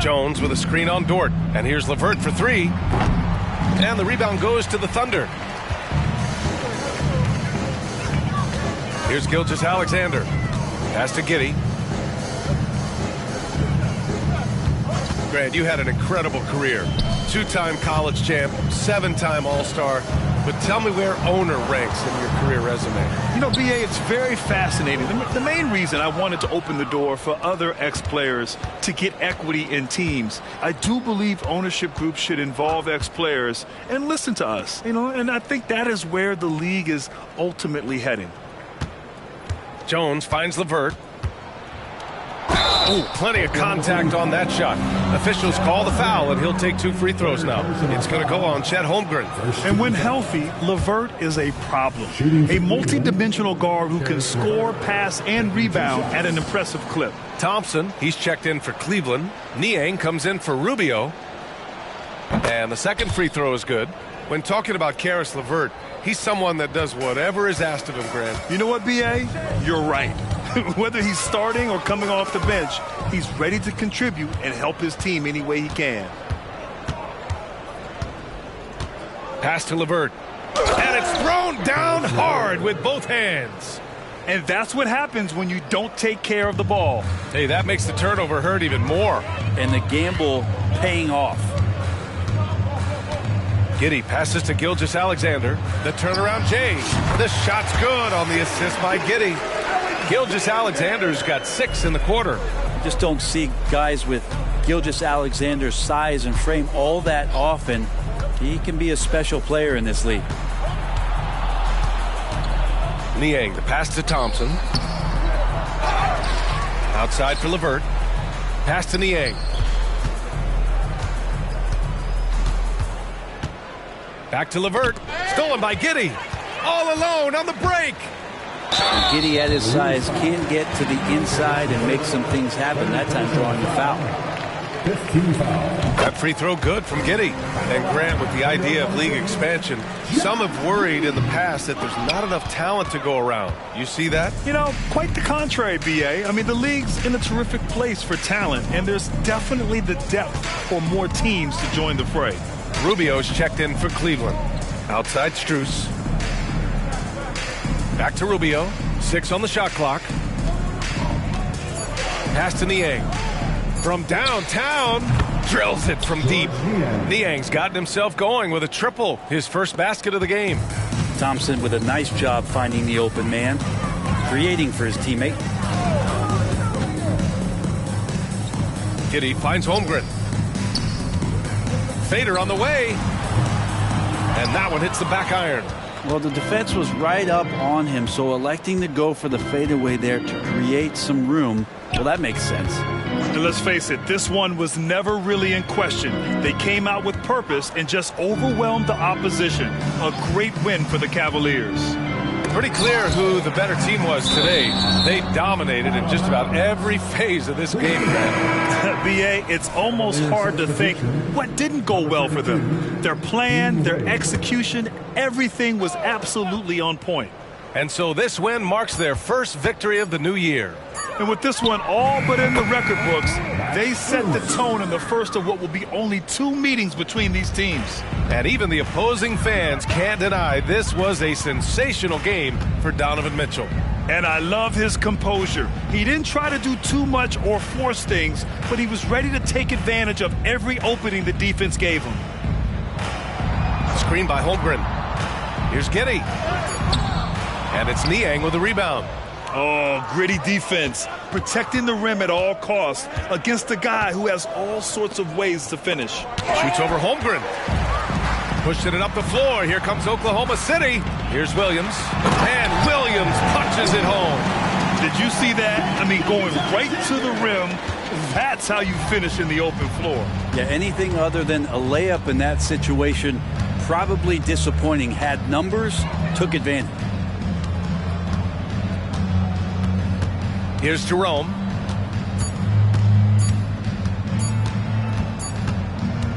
Jones with a screen on Dort. And here's LeVert for 3. And the rebound goes to the Thunder. Here's Gilgeous-Alexander. Pass to Giddey. Grant, you had an incredible career. 2-time college champ, 7-time All-Star. But tell me where owner ranks in your career resume. You know, BA, it's very fascinating. The main reason I wanted to open the door for other ex-players to get equity in teams, I do believe ownership groups should involve ex-players and listen to us. You know, and I think that is where the league is ultimately heading. Jones finds LeVert. Ooh, plenty of contact on that shot. Officials call the foul, and he'll take 2 free throws now. It's going to go on Chet Holmgren. And when healthy, LeVert is a problem. A multi-dimensional guard who can score, pass, and rebound at an impressive clip. Thompson, he's checked in for Cleveland. Niang comes in for Rubio. And the second free throw is good. When talking about Caris LeVert, he's someone that does whatever is asked of him, Grant. You know what, B.A.? You're right. Whether he's starting or coming off the bench, he's ready to contribute and help his team any way he can. Pass to LeVert. And it's thrown down hard with both hands. And that's what happens when you don't take care of the ball. Hey, that makes the turnover hurt even more. And the gamble paying off. Giddey passes to Gilgeous-Alexander. The turnaround Jay. The shot's good on the assist by Giddey. Gilgeous-Alexander's got 6 in the quarter. You just don't see guys with Gilgeous-Alexander's size and frame all that often. He can be a special player in this league. Niang, the pass to Thompson. Outside for LeVert. Pass to Niang. Back to LeVert. Stolen by Giddey. All alone on the break. Giddey at his size can't get to the inside and make some things happen. That time drawing the foul. That free throw good from Giddey. And Grant, with the idea of league expansion, some have worried in the past that there's not enough talent to go around. You see that? You know, quite the contrary, B.A. I mean, the league's in a terrific place for talent, and there's definitely the depth for more teams to join the fray. Rubio's checked in for Cleveland. Outside Strus. Back to Rubio. 6 on the shot clock. Pass to Niang. From downtown. Drills it from deep. Niang's gotten himself going with a triple. His first basket of the game. Thompson with a nice job finding the open man. Creating for his teammate. Giddey finds Holmgren. Fader on the way. And that one hits the back iron. Well, the defense was right up on him, so electing to go for the fadeaway there to create some room, well, that makes sense. And let's face it, this one was never really in question. They came out with purpose and just overwhelmed the opposition. A great win for the Cavaliers. Pretty clear who the better team was today. They dominated in just about every phase of this game, Brad. BA, it's almost hard to think what didn't go well for them. Their plan, their execution, everything was absolutely on point. And so this win marks their first victory of the new year. And with this one all but in the record books, they set the tone in the first of what will be only 2 meetings between these teams. And even the opposing fans can't deny this was a sensational game for Donovan Mitchell. And I love his composure. He didn't try to do too much or force things, but he was ready to take advantage of every opening the defense gave him. Screen by Holmgren. Here's Giddey. And it's Niang with the rebound. Oh, gritty defense, protecting the rim at all costs against a guy who has all sorts of ways to finish. Shoots over Holmgren. Pushing it up the floor. Here comes Oklahoma City. Here's Williams. And Williams punches it home. Did you see that? I mean, going right to the rim, that's how you finish in the open floor. Yeah, anything other than a layup in that situation, probably disappointing. Had numbers, took advantage. Here's Jerome.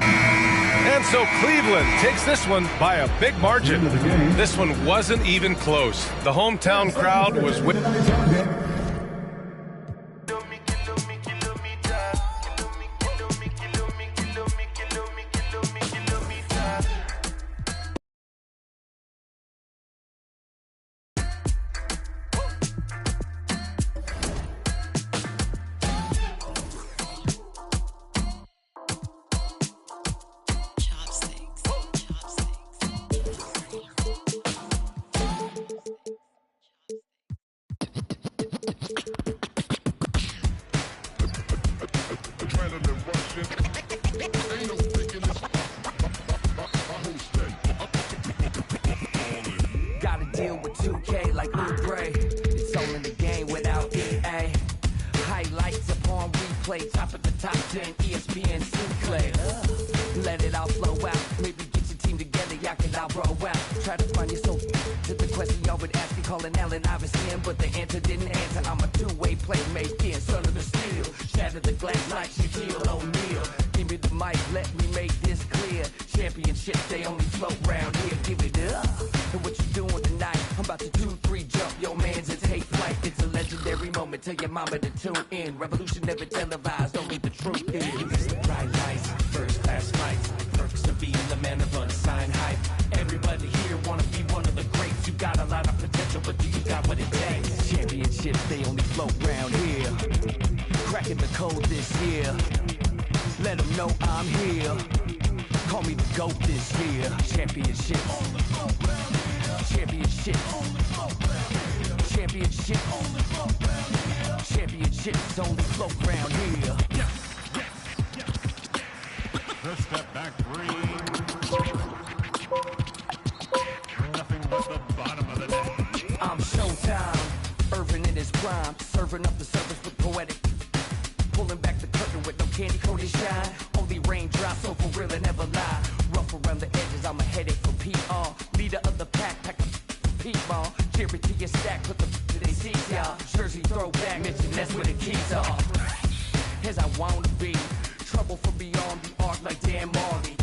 And so Cleveland takes this one by a big margin. This one wasn't even close. The hometown crowd was with. Gotta deal with 2K like Oubre. It's all in the game without EA. Highlights upon replay, top of the top 10, ESPN Sinclair. Let it all flow out. Maybe get your team together, y'all can all roll out. Try to find yourself to the question y'all would ask me, calling Allen Iverson, but the answer didn't answer. I'm a two-way playmaker, son of the steel. Shatter the glass like Shaquille O'Neal. Give me the mic, let me make this clear. Championships, they only float round here. Give it up. And what you doing tonight? I'm about to 2-3 jump. Yo, man's it's hate flight. It's a legendary moment. Tell your mama to tune in. Revolution never televised. Only the truth is. Bright lights, first class flights. Perks of being the man of unsigned hype. Everybody here wanna be one of the greats. You got a lot of potential, but do you got what it takes? Championships, they only float round here. Cracking the code this year. Let them know I'm here. Call me the GOAT this year. Championships. Championships. Championships. Championships only float round here. The step back three. Nothing but the bottom of the net. I'm Showtime. Irvin in his prime. Serving up the service with poetic. Pulling back the curtain with no candy coated shine. Only raindrops, so for real and never lie. Rough around the edges, I'm a headache for PR. Leader of the pack, pack a P-ball. Jerry to your stack, put the to they see y'all. Jersey throwback, mention that's where the keys are. As I wanna be, trouble from beyond the arc like Dan Marley.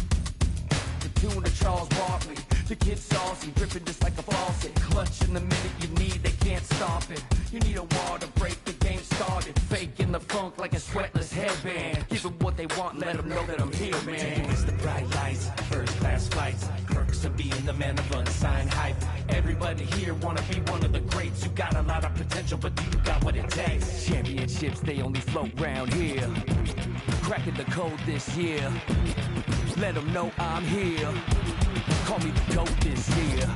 The tune of Charles Barkley. The kid saucy, dripping just like a faucet. Clutch in the minute you need, they can't stop it. You need a wall to break the game started. Faking the funk like a sweatless headband. Give them what they want, let them know that I'm here, man. It's the bright lights, first class flights. Perks of being the man of unsigned hype. Everybody here wanna be one of the greats. You got a lot of potential, but do you got what it takes? Championships, they only float round here. Cracking the code this year. Let them know I'm here. Call me the GOAT this year.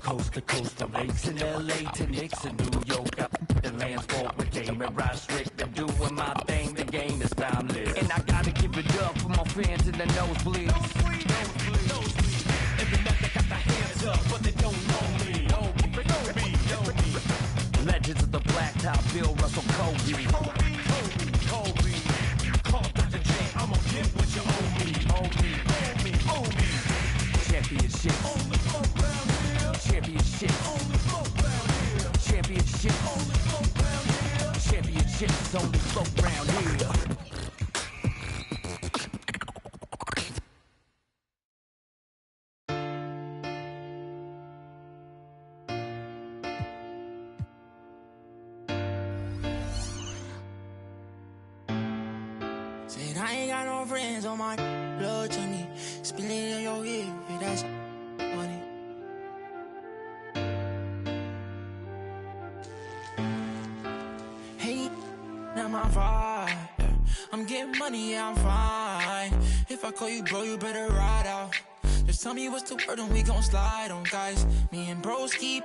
coast to coast, from lakes in LA to Knicks in New York. The landscape with game and ride strict. I'm doing my thing, the game is timeless. And I gotta give it up for my fans in the nosebleeds. Every night they got their hands up, but they don't know me. Legends of the blacktop, Bill Russell, Kobe. Call Dr. J, I'm gonna get what you owe me. Championship. Championships on the slope round here. Said I ain't got no friends on my blood to me. Spill it in your ear, that's funny. Hey, not my vibe. I'm getting money, yeah, I'm fine. If I call you bro, you better ride out. Just tell me what's the word and we gon' slide on, guys. Me and bros keep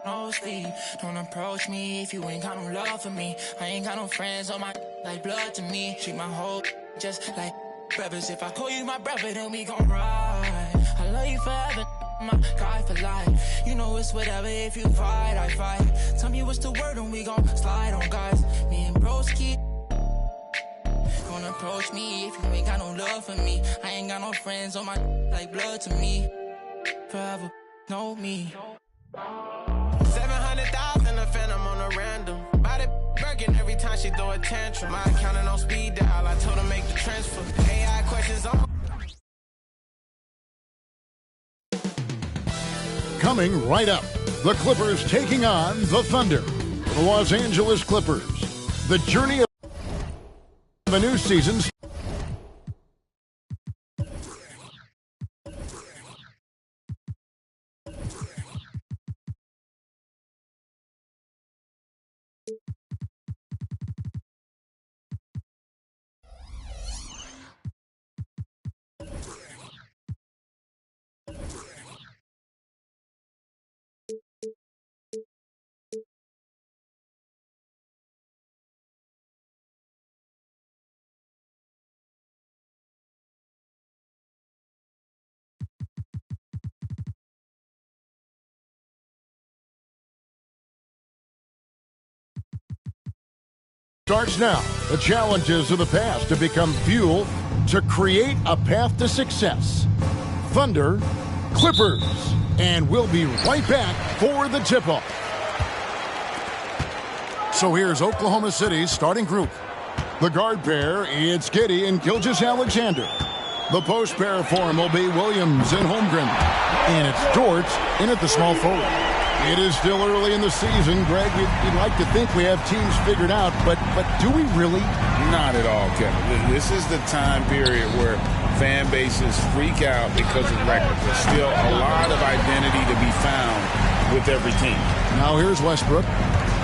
no sleep. Don't approach me if you ain't got no love for me. I ain't got no friends on my like blood to me. Treat my whole just like brothers. If I call you my brother, then we gon' ride. I love you forever, my guy for life. You know it's whatever, if you fight, I fight. Tell me what's the word and we gon' slide on, guys. Me and bros keep. Don't approach me if you ain't got no love for me. I ain't got no friends on my like blood to me. Forever, know me. 700,000 a phantom on a random. Body Birkin every time she throw a tantrum. My accountant on speed dial, I told her make the transfer. AI questions on. Coming right up, the Clippers taking on the Thunder. The Los Angeles Clippers. The journey of the new season starts now. The challenges of the past have become fuel to create a path to success. Thunder, Clippers, and we'll be right back for the tip-off. So here's Oklahoma City's starting group. The guard pair, it's Giddey and Gilgeous-Alexander. The post pair form will be Williams and Holmgren. And it's Dort in at the small forward. It is still early in the season, Greg. You'd like to think we have teams figured out, but do we really? Not at all, Kevin. This is the time period where fan bases freak out because of records. There's still a lot of identity to be found with every team. Now here's Westbrook.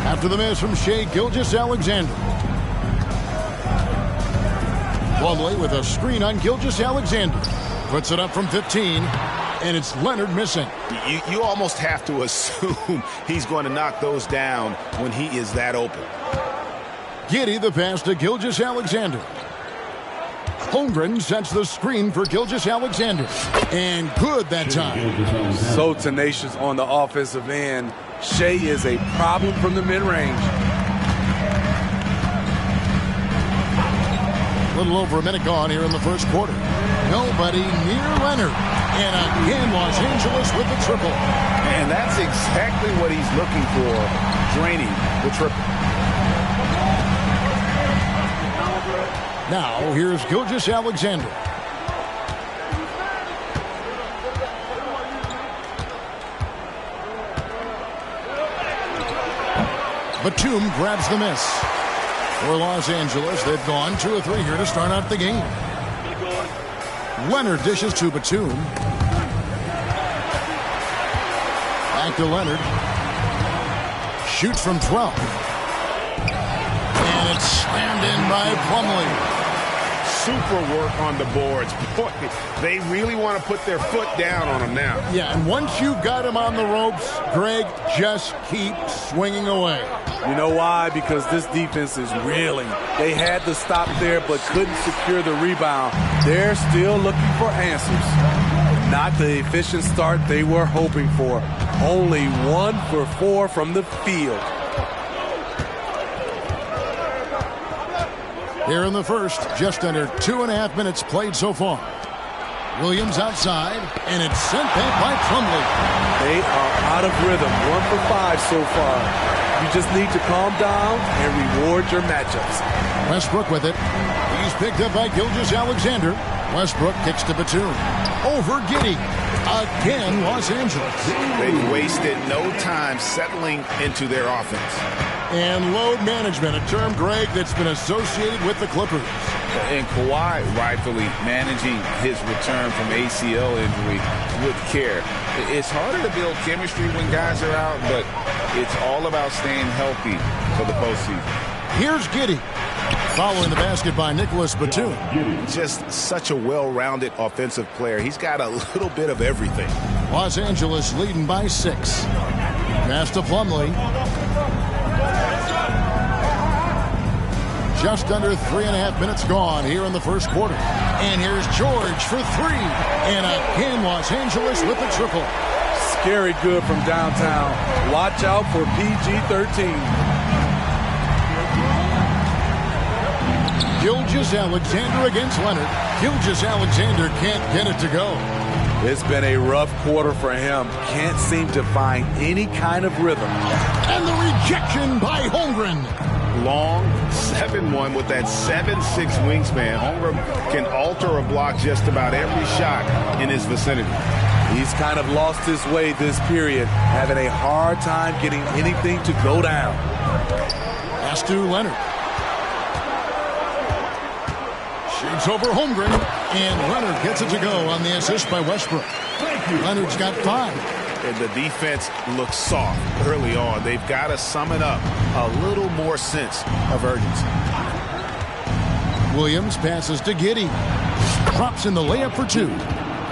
After the miss from Shai Gilgeous-Alexander. Plumlee with a screen on Gilgeous-Alexander. Puts it up from 15. And it's Leonard missing. You almost have to assume he's going to knock those down when he is that open. Giddey the pass to Gilgeous-Alexander. Holmgren sets the screen for Gilgeous-Alexander. And good that time. So tenacious on the offensive end. Shai is a problem from the mid-range. A little over a minute gone here in the first quarter. Nobody near Leonard. And again, Los Angeles with the triple. And that's exactly what he's looking for, draining the triple. Now, here's Gilgeous-Alexander. Batum grabs the miss. For Los Angeles, they've gone 2 of 3 here to start out the game. Leonard dishes to Batum. Back to Leonard. Shoots from 12. And it's slammed in by Plumlee. super work on the boards. Boy, they really want to put their foot down on him now. Yeah, and once you've got him on the ropes, Greg, just keep swinging away. You know why? Because this defense is reeling. They had to stop there but couldn't secure the rebound. They're still looking for answers. Not the efficient start they were hoping for. Only 1 for 4 from the field. Here in the first, just under 2.5 minutes played so far. Williams outside, and it's sent back by Plumlee. They are out of rhythm. 1 for 5 so far. You just need to calm down and reward your matchups. Westbrook with it. He's picked up by Gilgeous-Alexander. Westbrook kicks to Batum. Over Giddey. Again, Los Angeles. They've wasted no time settling into their offense. And load management, a term, Greg, that's been associated with the Clippers. And Kawhi rightfully managing his return from ACL injury with care. It's harder to build chemistry when guys are out, but it's all about staying healthy for the postseason. Here's Giddey. Following the basket by Nicholas Batum. Just such a well-rounded offensive player. He's got a little bit of everything. Los Angeles leading by 6. Pass to Plumlee. Just under 3.5 minutes gone here in the first quarter. And here's George for 3. And again, Los Angeles with a triple. Scary good from downtown. Watch out for PG-13. Gilgeous-Alexander against Leonard. Gilgeous-Alexander can't get it to go. It's been a rough quarter for him. Can't seem to find any kind of rhythm. And the rejection by Holmgren. Long 7-1 with that 7'6" wingspan. Holmgren can alter a block just about every shot in his vicinity. He's kind of lost his way this period, having a hard time getting anything to go down. Pass to Leonard. Shoots over Holmgren, and Leonard gets it to go on the assist by Westbrook. Leonard's got 5. And the defense looks soft early on. They've got to summon up a little more sense of urgency. Williams passes to Giddey. Drops in the layup for 2.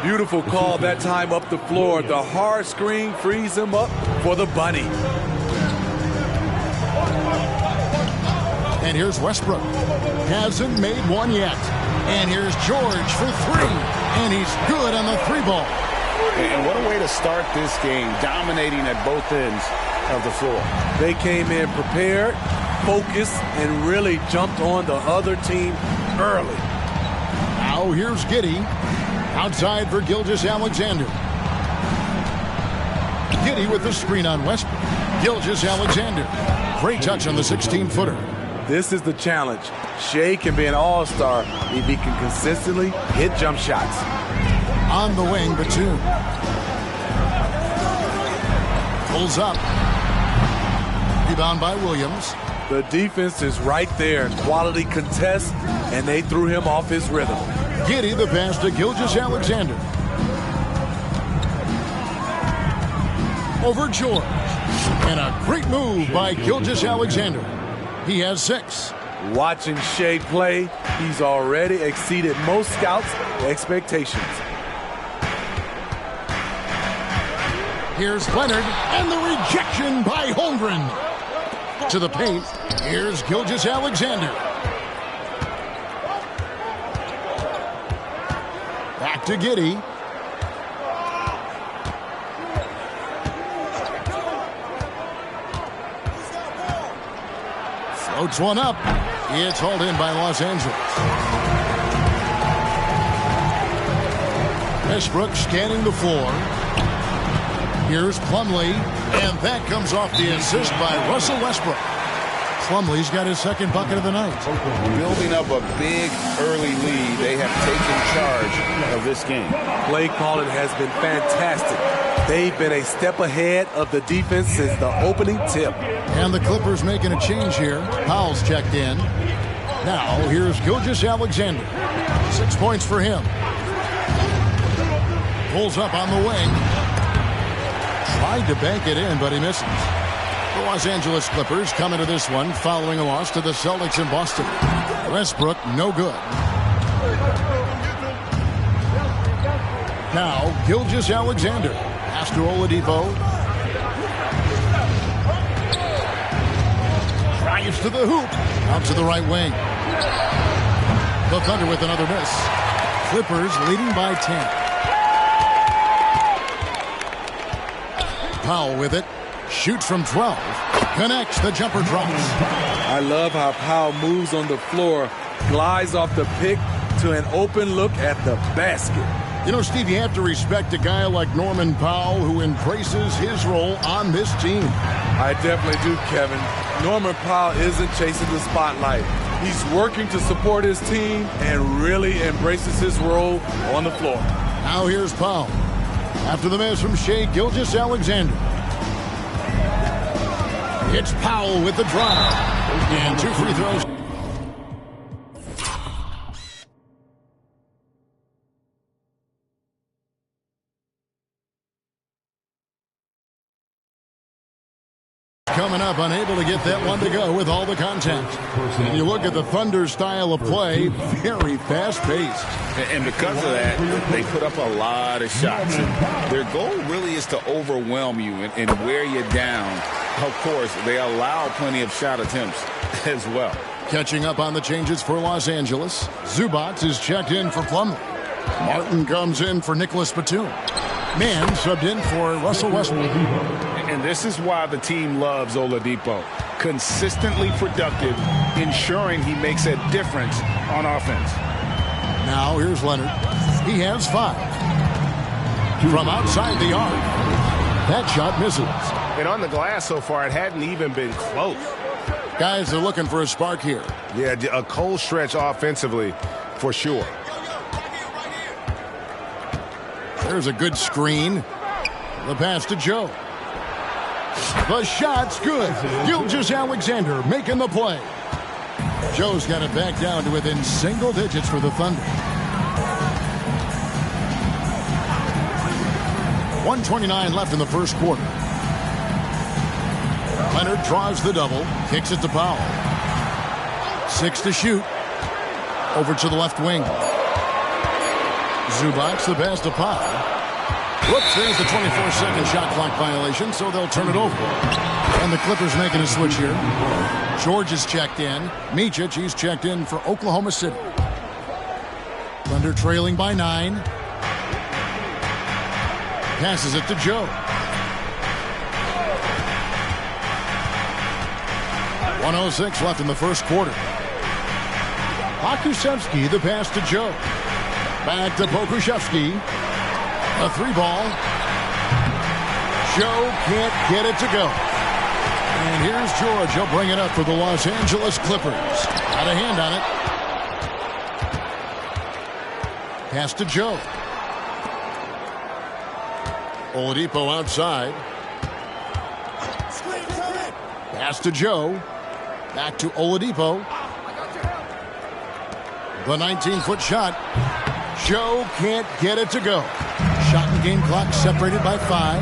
Beautiful call that time up the floor. The hard screen frees him up for the bunny. And here's Westbrook. Hasn't made one yet. And here's George for 3. And he's good on the 3-ball. And what a way to start this game, dominating at both ends of the floor. They came in prepared, focused, and really jumped on the other team early. Now here's Giddey. Outside for Gilgeous-Alexander. Giddey with the screen on Westbrook. Gilgeous-Alexander. Great touch on the 16-footer. This is the challenge. Shea can be an all-star if he can consistently hit jump shots. On the wing, Batum. Pulls up. Rebound by Williams. The defense is right there. Quality contest, and they threw him off his rhythm. Giddey the pass to Gilgeous-Alexander. Over George. And a great move by Gilgeous-Alexander. He has 6. Watching Shea play, he's already exceeded most scouts' expectations. Here's Leonard, and the rejection by Holmgren. To the paint, here's Gilgeous-Alexander. Back to Giddey. Floats one up. It's hauled in by Los Angeles. Westbrook scanning the floor. Here's Plumlee, and that comes off the assist by Russell Westbrook. Plumlee's got his second bucket of the night. Building up a big early lead, they have taken charge of this game. Play calling has been fantastic. They've been a step ahead of the defense since the opening tip. And the Clippers making a change here. Powell's checked in. Now, here's Gilgeous-Alexander. 6 points for him. Pulls up on the wing. Tried to bank it in, but he misses. The Los Angeles Clippers come into this one following a loss to the Celtics in Boston. Westbrook, no good. Now, Gilgeous Alexander. Pass to Oladipo. Drives to the hoop. Out to the right wing. The Thunder with another miss. Clippers leading by 10. Powell with it. Shoots from 12. Connects. The jumper drops. I love how Powell moves on the floor, glides off the pick to an open look at the basket. You know, Steve, you have to respect a guy like Norman Powell who embraces his role on this team. I definitely do, Kevin. Norman Powell isn't chasing the spotlight. He's working to support his team and really embraces his role on the floor. Now here's Powell. After the miss from Shai Gilgeous-Alexander. It's Powell with the drive. And 2 free throws. Coming up, unable to get that one to go with all the contact. And you look at the Thunder style of play, very fast-paced. And because of that, they put up a lot of shots. And their goal really is to overwhelm you and wear you down. Of course, they allow plenty of shot attempts as well. Catching up on the changes for Los Angeles. Zubac is checked in for Plumlee. Martin comes in for Nicholas Batum. Mann subbed in for Russell Westbrook. And this is why the team loves Oladipo. Consistently productive, ensuring he makes a difference on offense. Now here's Leonard. He has 5. From outside the arc. That shot misses. And on the glass so far, it hadn't even been close. Guys are looking for a spark here. Yeah, a cold stretch offensively for sure. There's a good screen. The pass to Joe. The shot's good. Gilgeous-Alexander making the play. Joe's got it back down to within single digits for the Thunder. 1:29 left in the first quarter. Leonard draws the double. Kicks it to Powell. 6 to shoot. Over to the left wing. Zubac, the pass to Powell. Whoops, there's the 24-second shot clock violation, so they'll turn it over. And the Clippers making a switch here. George is checked in. Micic, he's checked in for Oklahoma City. Thunder trailing by 9. Passes it to Joe. 1:06 left in the first quarter. Pokusevski, the pass to Joe. Back to Pokusevski. A 3-ball. Joe can't get it to go. And here's George. He'll bring it up for the Los Angeles Clippers. Got a hand on it. Pass to Joe. Oladipo outside. Pass to Joe. Back to Oladipo. The 19-foot shot. Joe can't get it to go. Shot and game clock separated by 5.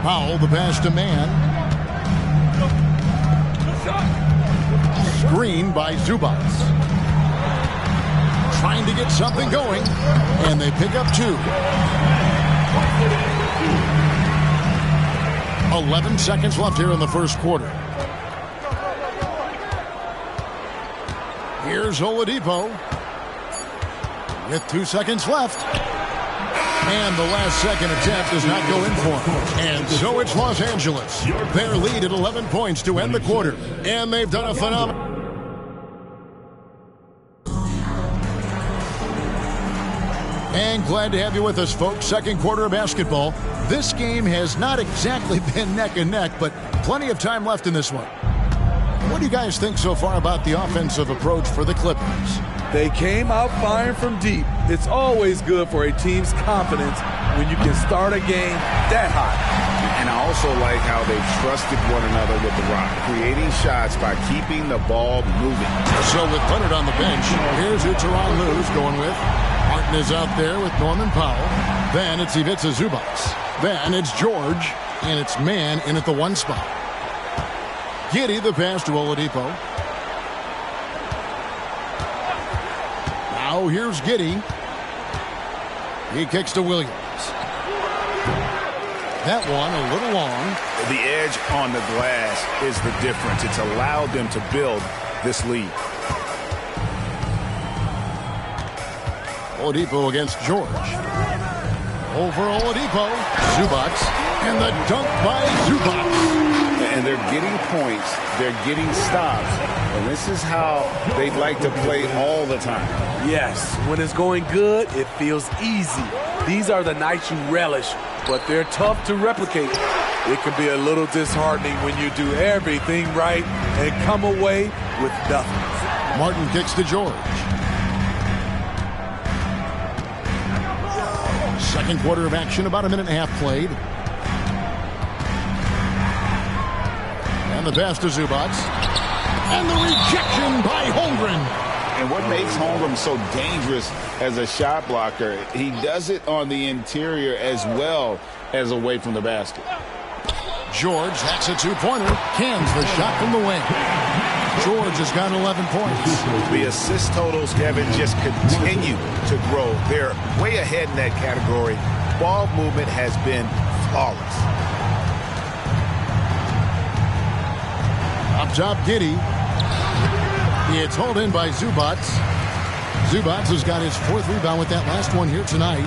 Powell, the pass to Mann. Screen by Zubac. Trying to get something going. And they pick up 2. 11 seconds left here in the first quarter. Here's Oladipo. With 2 seconds left. And the last second attempt does not go in for him. And so it's Los Angeles. Their lead at 11 points to end the quarter. And they've done a phenomenal... And glad to have you with us, folks. Second quarter of basketball. This game has not exactly been neck and neck, but plenty of time left in this one. What do you guys think so far about the offensive approach for the Clippers? They came out firing from deep. It's always good for a team's confidence when you can start a game that hot. And I also like how they trusted one another with the rock, creating shots by keeping the ball moving. So with Leonard on the bench, here's who Tyronn Lue's going with. Martin is out there with Norman Powell. Then it's Ivica Zubac. Then it's George, and it's Mann in at the 1 spot. Giddey, the pass to Oladipo. Now here's Giddey. He kicks to Williams. That one a little long. The edge on the glass is the difference. It's allowed them to build this lead. Oladipo against George. Over Oladipo. Zubac. And the dunk by Zubac. And they're getting points. They're getting stops. And this is how they'd like to play all the time. Yes, when it's going good, it feels easy. These are the nights you relish, but they're tough to replicate. It can be a little disheartening when you do everything right and come away with nothing. Martin kicks to George. Second quarter of action, about a minute and a half played. And the pass to Zubac. And the rejection by Holmgren. And what makes Holmgren so dangerous as a shot blocker, he does it on the interior as well as away from the basket. George, that's a two-pointer. Cans the shot from the wing. George has got 11 points. The assist totals, Kevin, just continue to grow. They're way ahead in that category. Ball movement has been flawless. Up top, Giddey. It's hauled in by Zubac. Zubac has got his fourth rebound with that last one here tonight.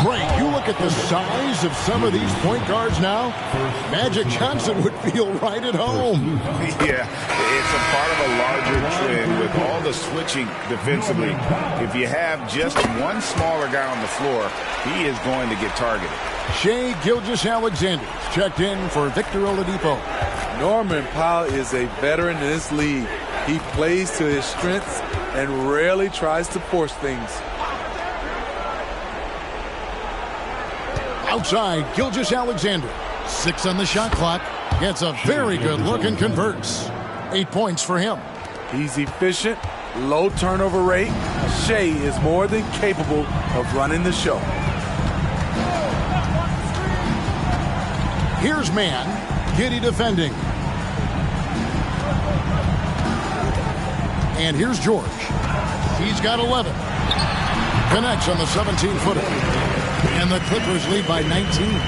Great. You look at the size of some of these point guards now. Magic Johnson would feel right at home. Yeah, it's a part of a larger trend with all the switching defensively. If you have just one smaller guy on the floor, he is going to get targeted. Shai Gilgeous-Alexander checked in for Victor Oladipo. Norman Powell is a veteran in this league. He plays to his strengths and rarely tries to force things. Outside, Gilgeous-Alexander. 6 on the shot clock. Gets a very good look and converts. 8 points for him. He's efficient, low turnover rate. Shai is more than capable of running the show. Here's man. Giddey defending. And here's George. He's got 11. Connects on the 17-footer. And the Clippers lead by 19.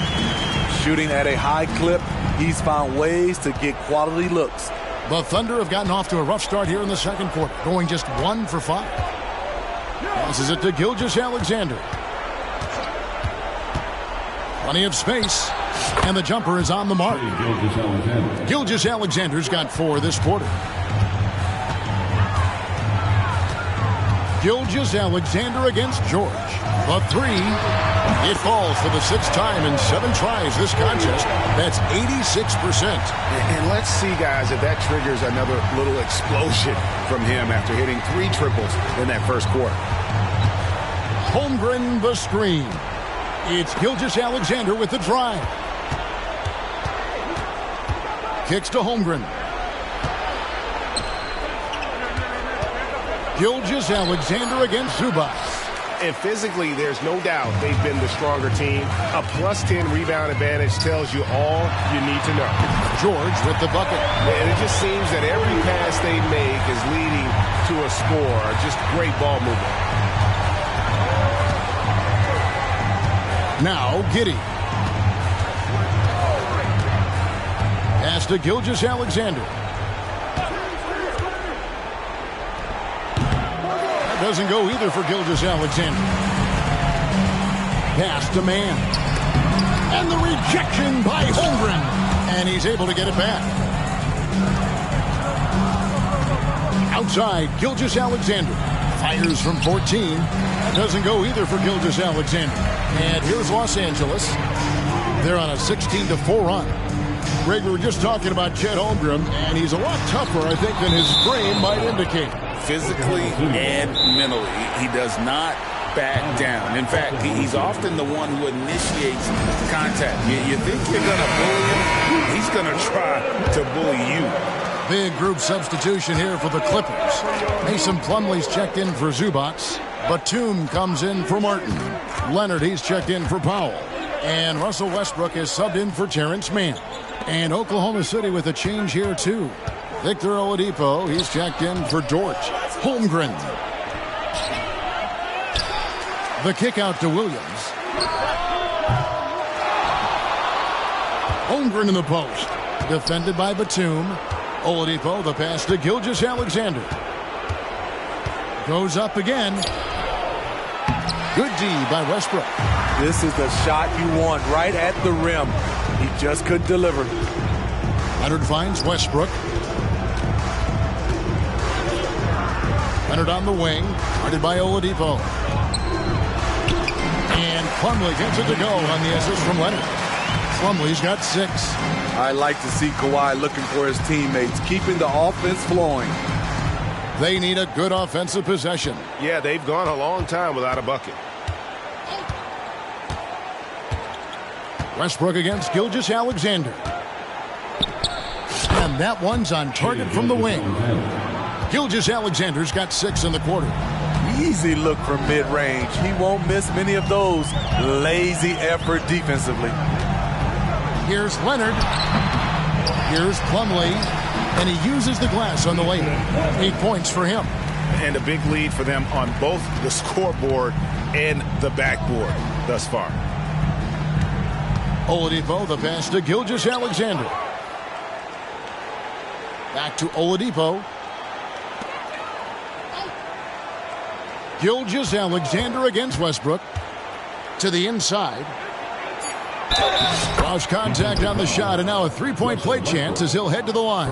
Shooting at a high clip, he's found ways to get quality looks. The Thunder have gotten off to a rough start here in the second quarter, going just 1 for 5. Passes it to Gilgeous-Alexander. Plenty of space. And the jumper is on the mark. Gilgeous-Alexander's got 4 this quarter. Gilgeous-Alexander against George. The 3. It falls for the 6th time in 7 tries this contest. That's 86%. And let's see, guys, if that triggers another little explosion from him after hitting 3 triples in that first quarter. Holmgren the screen. It's Gilgeous-Alexander with the drive. Kicks to Holmgren. Gilgeous-Alexander against Zubac. And physically, there's no doubt they've been the stronger team. A +10 rebound advantage tells you all you need to know. George with the bucket. And it just seems that every pass they make is leading to a score. Just great ball movement. Now Giddey. Pass to Gilgeous-Alexander. That doesn't go either for Gilgeous-Alexander. Pass to man. And the rejection by Holmgren. And he's able to get it back. Outside, Gilgeous-Alexander. Fires from 14. That doesn't go either for Gilgeous-Alexander. And here's Los Angeles. They're on a 16-4 run. Greg, we were just talking about Chet Holmgren, and he's a lot tougher, I think, than his frame might indicate. Physically and mentally, he does not back down. In fact, he's often the one who initiates contact. You think you're going to bully him? He's going to try to bully you. Big group substitution here for the Clippers. Mason Plumlee's checked in for Zubac. Batum comes in for Martin. Leonard, he's checked in for Powell. And Russell Westbrook is subbed in for Terrence Mann. And Oklahoma City with a change here, too. Victor Oladipo, he's checked in for Dort. Holmgren. The kick out to Williams. Holmgren in the post. Defended by Batum. Oladipo, the pass to Gilgeous-Alexander. Goes up again. Good D by Westbrook. This is the shot you want, right at the rim. He just couldn't deliver. Leonard finds Westbrook. Leonard on the wing, guarded by Oladipo. And Plumlee gets it to go on the assist from Leonard. Plumlee's got 6. I like to see Kawhi looking for his teammates, keeping the offense flowing. They need a good offensive possession. Yeah, they've gone a long time without a bucket. Westbrook against Gilgeous-Alexander. And that one's on target from the wing. Gilgeous-Alexander's got 6 in the quarter. Easy look from mid-range. He won't miss many of those. Lazy effort defensively. Here's Leonard. Here's Plumlee. And he uses the glass on the way. 8 points for him. And a big lead for them on both the scoreboard and the backboard thus far. Oladipo, the pass to Gilgeous-Alexander. Back to Oladipo. Gilgeous-Alexander against Westbrook. To the inside. Lost contact on the shot, and now a 3-point play chance as he'll head to the line.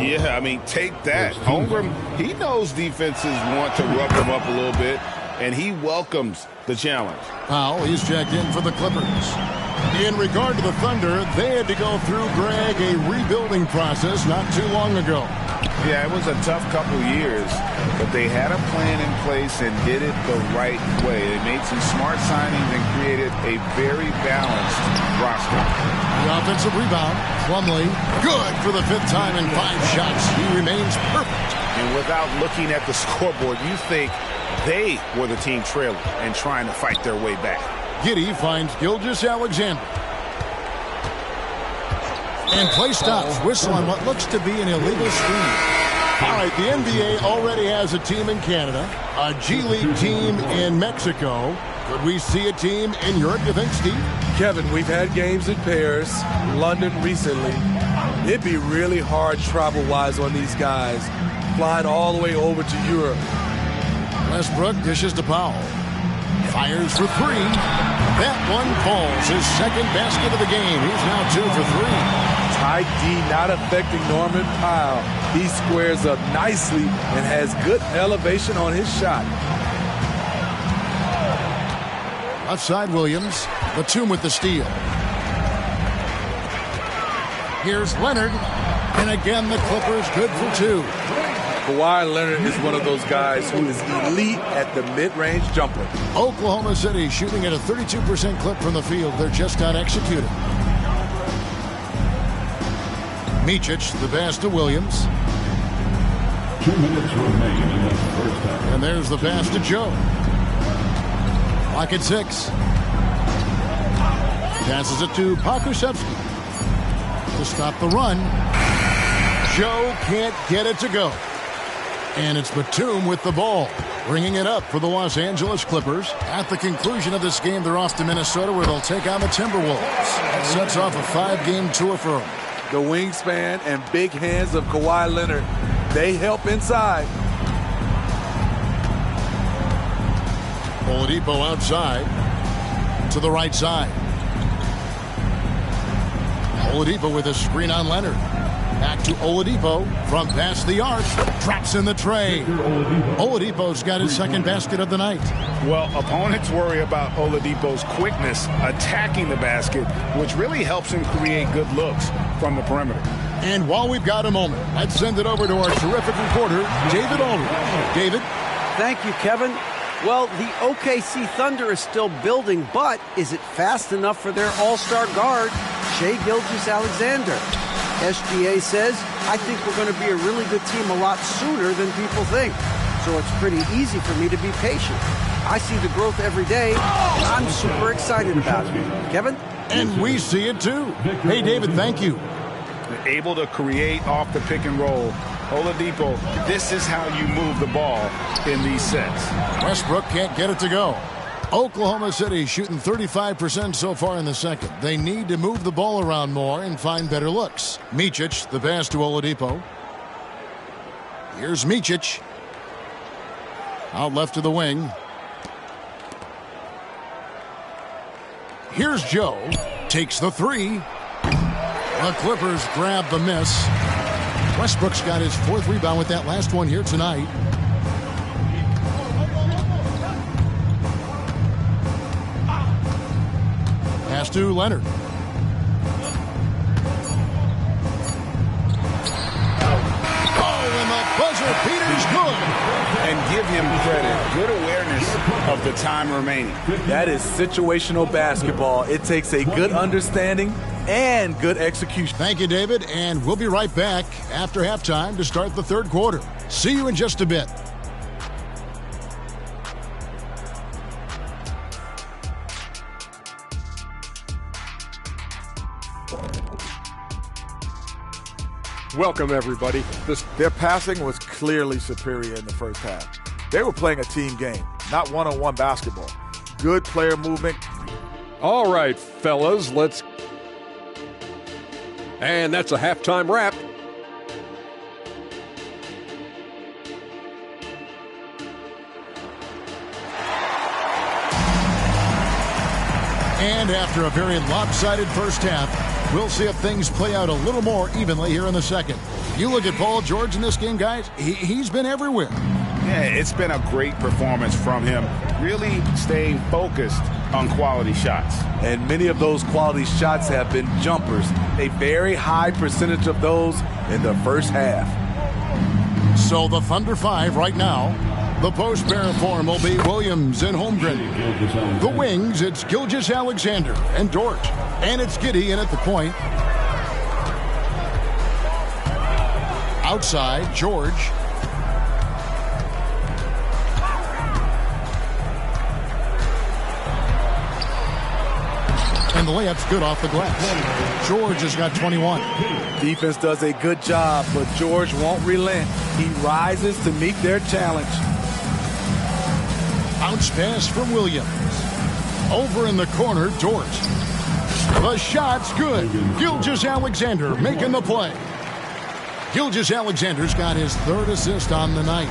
Yeah, I mean, take that. Holmgren, he knows defenses want to rub him up a little bit, and he welcomes the challenge. Powell, he's checked in for the Clippers. In regard to the Thunder, they had to go through, Greg, a rebuilding process not too long ago. Yeah, it was a tough couple years, but they had a plan in place and did it the right way. They made some smart signings and created a very balanced roster. The offensive rebound, Plumlee, good for the 5th time in 5 shots. He remains perfect. And without looking at the scoreboard, you think they were the team trailing and trying to fight their way back. Giddey finds Gilgeous-Alexander. And play stops. Whistle on what looks to be an illegal screen. All right, the NBA already has a team in Canada, a G League team in Mexico. Could we see a team in Europe, you think, Steve? Kevin, we've had games in Paris, London recently. It'd be really hard travel-wise on these guys, flying all the way over to Europe. Westbrook dishes to Powell. Fires for 3. That one falls. His 2nd basket of the game. He's now 2 for 3. Tight D not affecting Norman Powell. He squares up nicely and has good elevation on his shot. Outside Williams. Batum with the steal. Here's Leonard. And again, the Clippers good for 2. Kawhi Leonard is one of those guys who is elite at the mid-range jumper. Oklahoma City shooting at a 32% clip from the field. They're just not executing. Micic, the pass to Williams. 2 minutes remain in the first half. And there's the pass to Joe. Clock at 6. Passes it to Pokusevski. To stop the run. Joe can't get it to go. And it's Batum with the ball, bringing it up for the Los Angeles Clippers. At the conclusion of this game, they're off to Minnesota, where they'll take on the Timberwolves. That sets off a 5-game tour for them. The wingspan and big hands of Kawhi Leonard, they help inside. Oladipo outside to the right side. Oladipo with a screen on Leonard. Back to Oladipo from past the arc. Drops in the tray. Oladipo's got his 2nd basket of the night. Well, opponents worry about Oladipo's quickness attacking the basket, which really helps him create good looks from the perimeter. And while we've got a moment, let's send it over to our terrific reporter, David Aldridge. David? Thank you, Kevin. Well, the OKC Thunder is still building, but is it fast enough for their all-star guard, Shai Gilgeous-Alexander? SGA says, I think we're going to be a really good team a lot sooner than people think. So it's pretty easy for me to be patient. I see the growth every day, and I'm super excited about it. Kevin? And we see it too. Hey, David, thank you. Able to create off the pick and roll Oladipo, this is how you move the ball in these sets. Westbrook can't get it to go. Oklahoma City shooting 35% so far in the second. They need to move the ball around more and find better looks. Micic, the pass to Oladipo. Here's Micic. Out left to the wing. Here's Joe. Takes the three. The Clippers grab the miss. Westbrook's got his 4th rebound with that last one here tonight. Pass to Leonard. Oh, and the buzzer beater's good. And give him credit. Good awareness of the time remaining. That is situational basketball. It takes a good understanding and good execution. Thank you, David, and we'll be right back after halftime to start the 3rd quarter. See you in just a bit. Welcome, everybody. Their passing was clearly superior in the first half. They were playing a team game, not one-on-one basketball. Good player movement. All right, fellas, let's... And that's a halftime wrap. And after a very lopsided first half, we'll see if things play out a little more evenly here in the second. You look at Paul George in this game, guys, he's been everywhere. Yeah, it's been a great performance from him, really staying focused on quality shots. And many of those quality shots have been jumpers. A very high percentage of those in the first half. So the Thunder 5 right now. The post pair form will be Williams and Holmgren. The wings, it's Gilgeous-Alexander and Dort. And it's Giddey in at the point. Outside, George. And the layup's good off the glass. George has got 21. Defense does a good job, but George won't relent. He rises to meet their challenge. Bounce pass from Williams. Over in the corner, Dort. The shot's good. Gilgeous-Alexander making the play. Gilgeous-Alexander's got his 3rd assist on the night.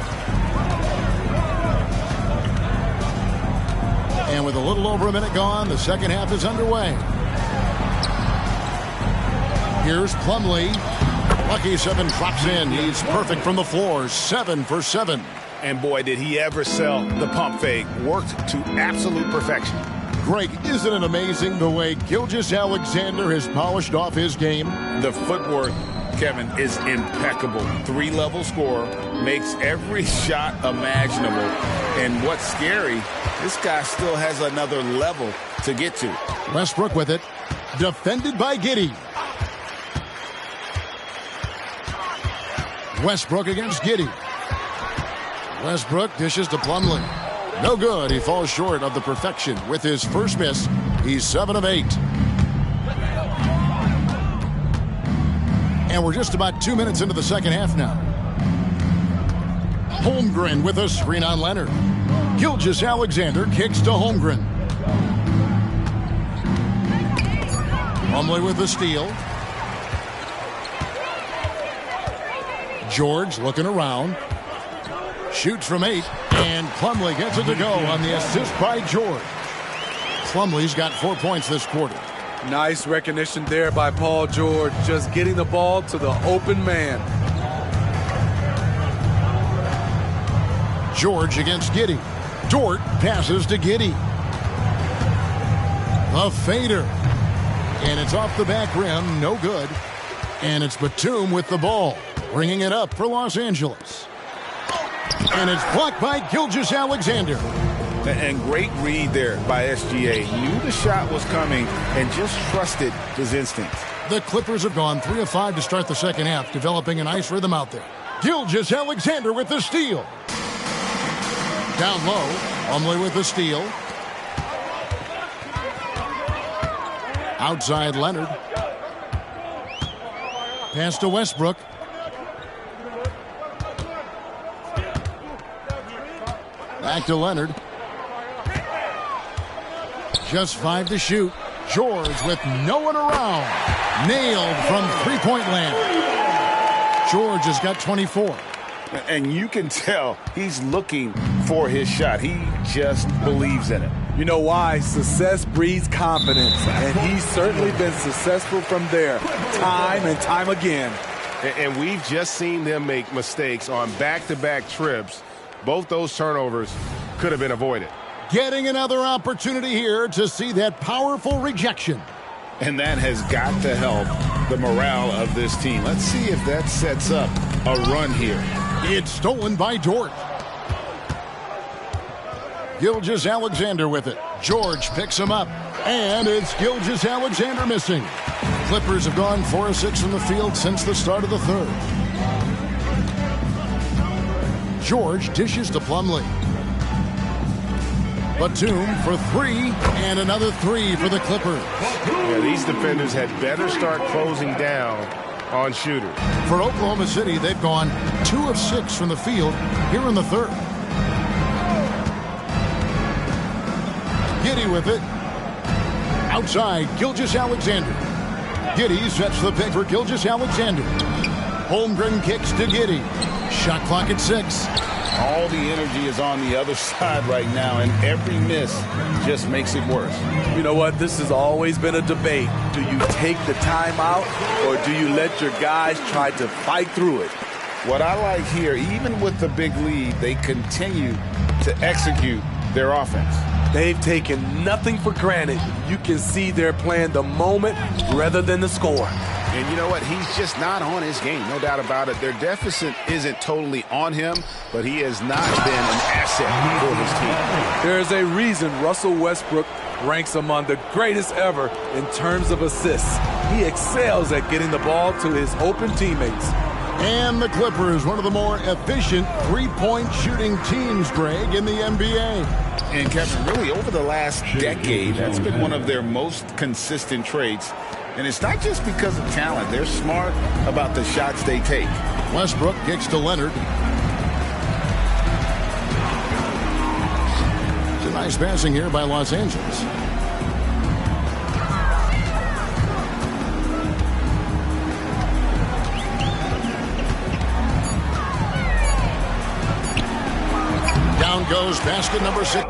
And with a little over a minute gone, the second half is underway. Here's Plumlee. Lucky 7 drops in. He's perfect from the floor. 7 for 7. And boy, did he ever sell the pump fake. Worked to absolute perfection. Greg, isn't it amazing the way Gilgeous-Alexander has polished off his game? The footwork, Kevin, is impeccable. 3-level scorer, makes every shot imaginable. And what's scary, this guy still has another level to get to. Westbrook with it. Defended by Giddey. Westbrook against Giddey. Westbrook dishes to Plumlee. No good. He falls short of the perfection with his first miss. He's 7 of 8. And we're just about 2 minutes into the second half now. Holmgren with a screen on Leonard. Gilgeous-Alexander kicks to Holmgren. Plumlee with the steal. George looking around. Shoots from 8, and Plumlee gets it to go on the assist by George. Plumlee's got 4 points this quarter. Nice recognition there by Paul George, just getting the ball to the open man. George against Giddey. Dort passes to Giddey. A fader. And it's off the back rim, no good. And it's Batum with the ball, bringing it up for Los Angeles. And it's blocked by Gilgeous-Alexander. And great read there by SGA. Knew the shot was coming and just trusted his instincts. The Clippers have gone 3 of 5 to start the second half, developing a nice rhythm out there. Gilgeous-Alexander with the steal. Down low, Plumlee with the steal. Outside Leonard. Pass to Westbrook. Back to Leonard. Just 5 to shoot. George with no one around. Nailed from three-point land. George has got 24. And you can tell he's looking for his shot. He just believes in it. You know why? Success breeds confidence, and he's certainly been successful from there time and time again. And we've just seen them make mistakes on back-to-back trips. Both those turnovers could have been avoided. Getting another opportunity here to see that powerful rejection. And that has got to help the morale of this team. Let's see if that sets up a run here. It's stolen by Dort. Gilgeous-Alexander with it. George picks him up. And it's Gilgeous-Alexander missing. Clippers have gone 4 of 6 from the field since the start of the third. George dishes to Plumlee. Batum for 3, and another 3 for the Clippers. Yeah, these defenders had better start closing down on shooters. For Oklahoma City, they've gone 2 of 6 from the field here in the third. Giddey with it. Outside, Gilgeous-Alexander. Giddey sets the pick for Gilgeous-Alexander. Holmgren kicks to Giddey. Shot clock at 6. All the energy is on the other side right now, and every miss just makes it worse. You know what? This has always been a debate. Do you take the timeout, or do you let your guys try to fight through it? What I like here, even with the big lead, they continue to execute their offense. They've taken nothing for granted. You can see they're playing the moment rather than the score. And you know what? He's just not on his game, no doubt about it. Their deficit isn't totally on him, but he has not been an asset for his team. There's a reason Russell Westbrook ranks among the greatest ever in terms of assists. He excels at getting the ball to his open teammates. And the Clippers, one of the more efficient three-point shooting teams, Greg, in the NBA. And Kevin, really over the last decade, that's been one of their most consistent traits. And it's not just because of talent. They're smart about the shots they take. Westbrook kicks to Leonard. It's a nice passing here by Los Angeles. Down goes basket number 6.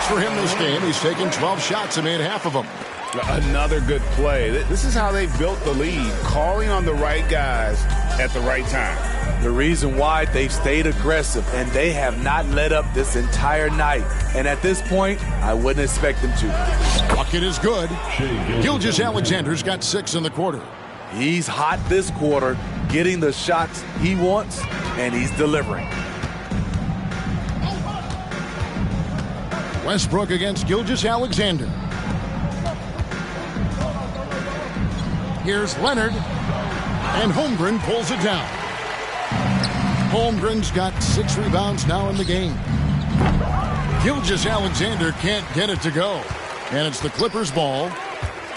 For him this game, he's taken 12 shots and made half of them. Another good play. This is how they've built the lead, calling on the right guys at the right time. The reason why they've stayed aggressive, and they have not let up this entire night. And at this point, I wouldn't expect them to. Bucket is good. Gilgeous-Alexander's got 6 in the quarter. He's hot this quarter, getting the shots he wants, and he's delivering. Westbrook against Gilgeous-Alexander. Here's Leonard, and Holmgren pulls it down. Holmgren's got 6 rebounds now in the game. Gilgeous-Alexander can't get it to go, and it's the Clippers' ball.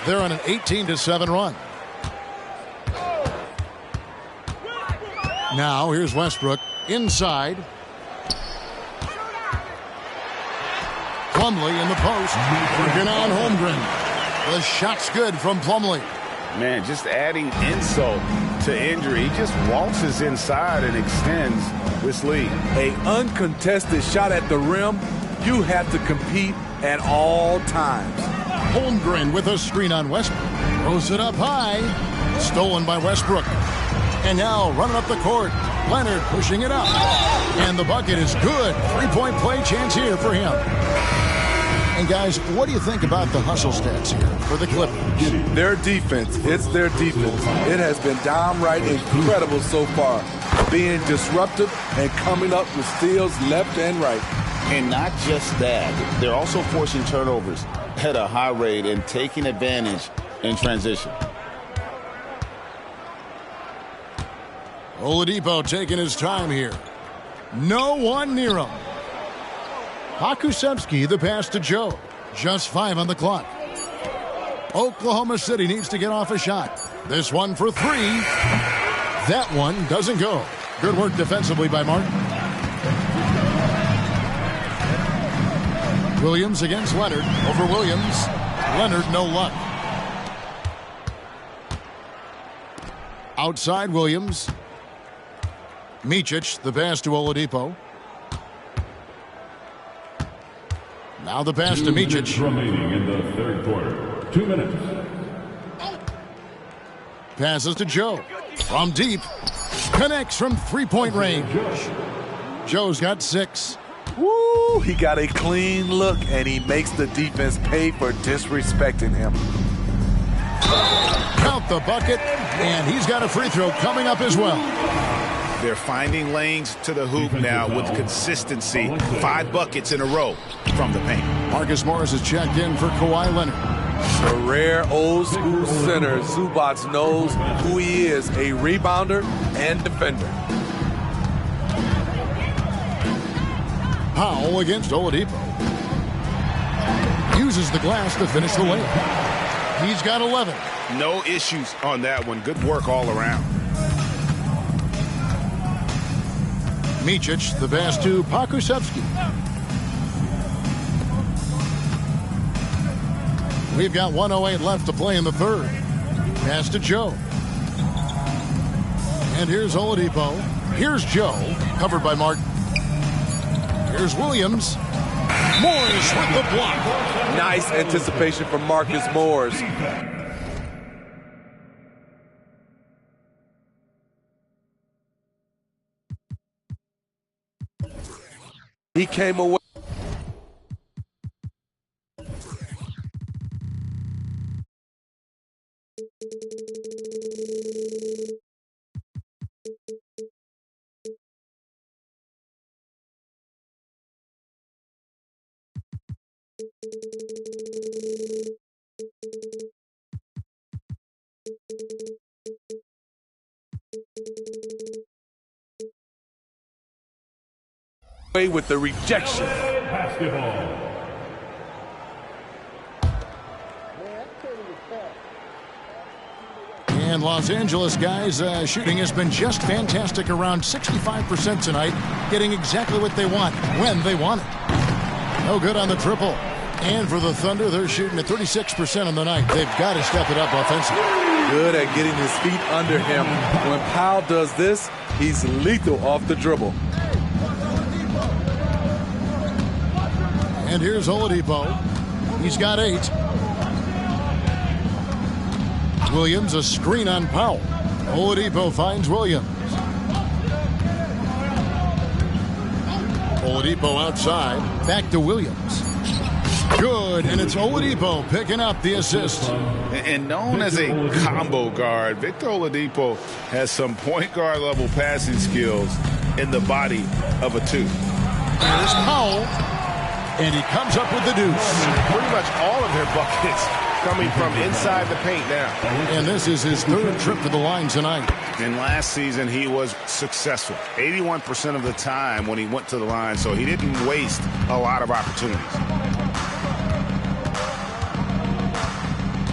They're on an 18-7 run. Now here's Westbrook inside. Plumlee in the post, working on Holmgren. The shot's good from Plumlee. Man, just adding insult to injury. He just waltzes inside and extends this lead. An uncontested shot at the rim, you have to compete at all times. Holmgren with a screen on Westbrook. Throws it up high. Stolen by Westbrook. And now running up the court, Leonard pushing it up. And the bucket is good. 3-point play chance here for him. And guys, what do you think about the hustle stats here for the Clippers? Their defense, it's their defense. It has been downright incredible so far. being disruptive and coming up with steals left and right. And not just that, they're also forcing turnovers at a high rate and taking advantage in transition. Oladipo taking his time here. No one near him. Hakusevsky, the pass to Joe. Just 5 on the clock. Oklahoma City needs to get off a shot. This one for 3. That one doesn't go. Good work defensively by Martin. Williams against Leonard. Over Williams. Leonard, no luck. Outside Williams. Micic, the pass to Oladipo. Now the pass to Micic. 2 minutes remaining in the third quarter. 2 minutes. Passes to Joe. From deep. Connects from three-point range. Joe's got 6. Woo! He got a clean look, and he makes the defense pay for disrespecting him. Count the bucket, and he's got a free throw coming up as well. They're finding lanes to the hoop now with consistency. 5 buckets in a row from the paint. Marcus Morris is checked in for Kawhi Leonard. The rare old-school center, Zubac knows who he is, a rebounder and defender. Powell against Oladipo. Uses the glass to finish the layup. He's got 11. No issues on that one. Good work all around. Micic, the pass to Hakusevsky. We've got 1:08 left to play in the third. Pass to Joe. And here's Oladipo. Here's Joe, covered by Martin. Here's Williams. Morris with the block. Nice anticipation from Marcus Morris. He came away. With the rejection. Basketball. And Los Angeles guys, shooting has been just fantastic, around 65% tonight, getting exactly what they want when they want it. No good on the triple. And for the Thunder, they're shooting at 36% on the night. They've got to step it up offensively. Good at getting his feet under him. When Powell does this, he's lethal off the dribble. And here's Oladipo. He's got 8. Williams, a screen on Powell. Oladipo finds Williams. Oladipo outside. Back to Williams. Good, and it's Oladipo picking up the assist. And known as a combo guard, Victor Oladipo has some point guard level passing skills in the body of a 2. Here's Powell. And he comes up with the deuce. Pretty much all of their buckets coming from inside the paint now. And this is his 3rd trip to the line tonight. And last season, he was successful. 81% of the time when he went to the line, so he didn't waste a lot of opportunities.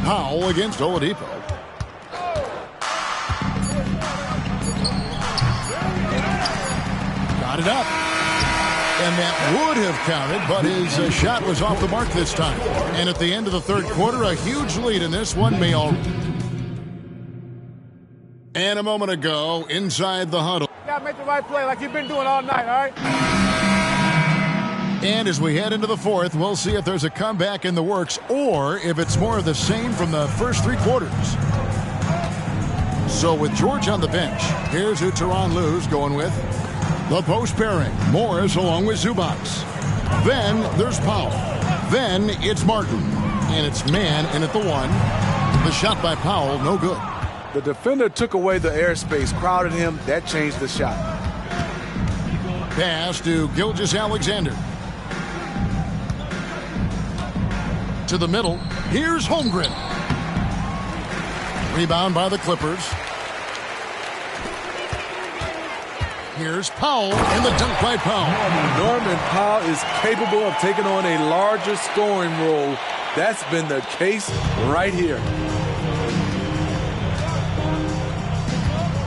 Powell against Oladipo. Got it up. And that would have counted, but his shot was off the mark this time. And at the end of the third quarter, a huge lead in this one may all... And a moment ago, inside the huddle. You gotta make the right play like you've been doing all night, all right? And as we head into the fourth, we'll see if there's a comeback in the works or if it's more of the same from the first 3 quarters. So with George on the bench, here's who Tyronn Lue's going with. The post pairing, Morris along with Zubac. Then there's Powell. Then it's Martin. And it's man in at the 1. The shot by Powell, no good. The defender took away the airspace, crowded him. That changed the shot. Pass to Gilgeous-Alexander. To the middle. Here's Holmgren. Rebound by the Clippers. Here's Powell, and the dunk by Powell. Norman Powell is capable of taking on a larger scoring role. That's been the case right here.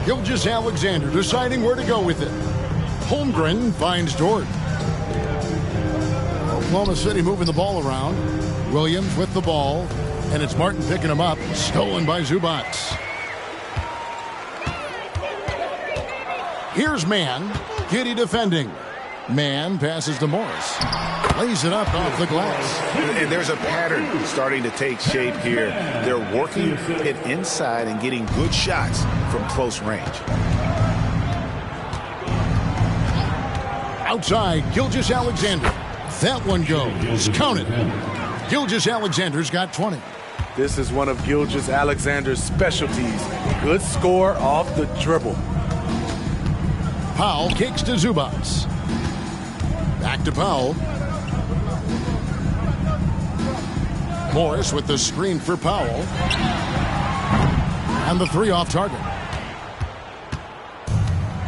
Gilgeous-Alexander deciding where to go with it. Holmgren finds Dort. Oklahoma City moving the ball around. Williams with the ball, and it's Martin picking him up. Stolen by Zubac. Here's Mann. Giddey defending. Mann passes to Morris. Lays it up off the glass. And there's a pattern starting to take shape here. They're working it inside and getting good shots from close range. Outside, Gilgeous-Alexander. That one goes. Count it. Gilgeous-Alexander's got 20. This is one of Gilgeous-Alexander's specialties. Good score off the dribble. Powell kicks to Zubac. Back to Powell. Morris with the screen for Powell. And the three off target.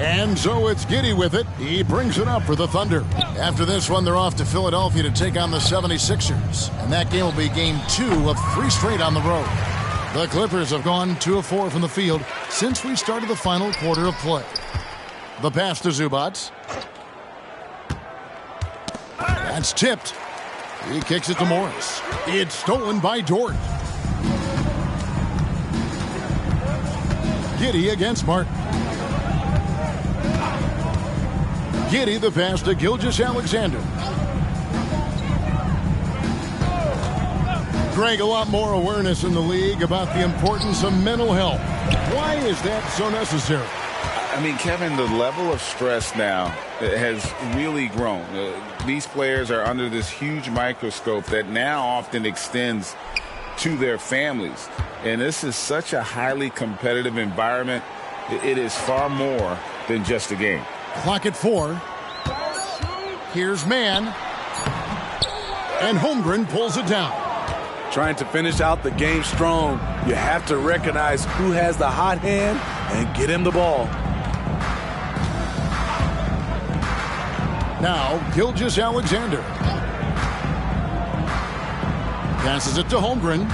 And so it's Giddey with it. He brings it up for the Thunder. After this one, they're off to Philadelphia to take on the 76ers. And that game will be game 2 of 3 straight on the road. The Clippers have gone 2 of 4 from the field since we started the final quarter of play. The pass to Zubac. That's tipped. He kicks it to Morris. It's stolen by Dort. Giddey against Martin. Giddey the pass to Gilgeous-Alexander. Greg, a lot more awareness in the league about the importance of mental health. Why is that so necessary? I mean, Kevin, the level of stress now has really grown. These players are under this huge microscope that now often extends to their families. And this is such a highly competitive environment. It is far more than just a game. Clock at 4. Here's Mann. And Holmgren pulls it down. Trying to finish out the game strong, you have to recognize who has the hot hand and get him the ball. Now, Gilgeous-Alexander. Passes it to Holmgren.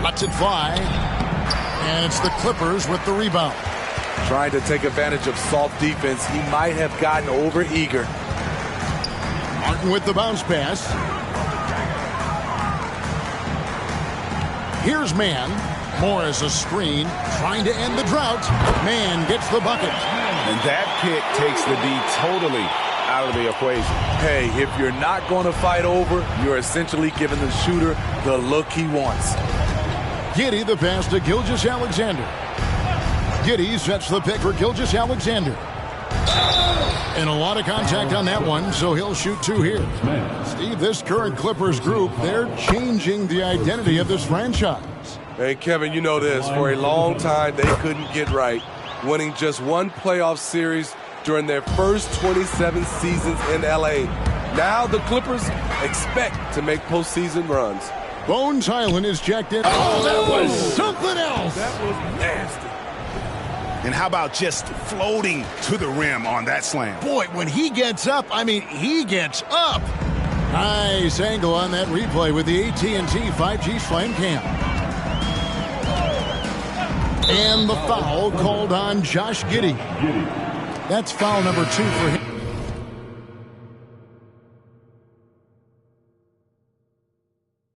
Lets it fly. And it's the Clippers with the rebound. Trying to take advantage of soft defense. He might have gotten over eager. Martin with the bounce pass. Here's Mann. Morris a screen. Trying to end the drought. Mann gets the bucket. And that pick takes the D totally out of the equation. Hey, if you're not going to fight over, you're essentially giving the shooter the look he wants. Giddey the pass to Gilgeous-Alexander. Giddey sets the pick for Gilgeous-Alexander. And a lot of contact on that one, so he'll shoot 2 here. Steve, this current Clippers group, they're changing the identity of this franchise. Hey, Kevin, you know this. For a long time, they couldn't get right, winning just one playoff series during their first 27 seasons in L.A. Now the Clippers expect to make postseason runs. Bones Highland is checked in. Oh, that was something else. That was nasty. And how about just floating to the rim on that slam? Boy, when he gets up, I mean, he gets up. Nice angle on that replay with the AT&T 5G Slam Cam. And the foul called on Josh Giddey. That's foul number 2 for him.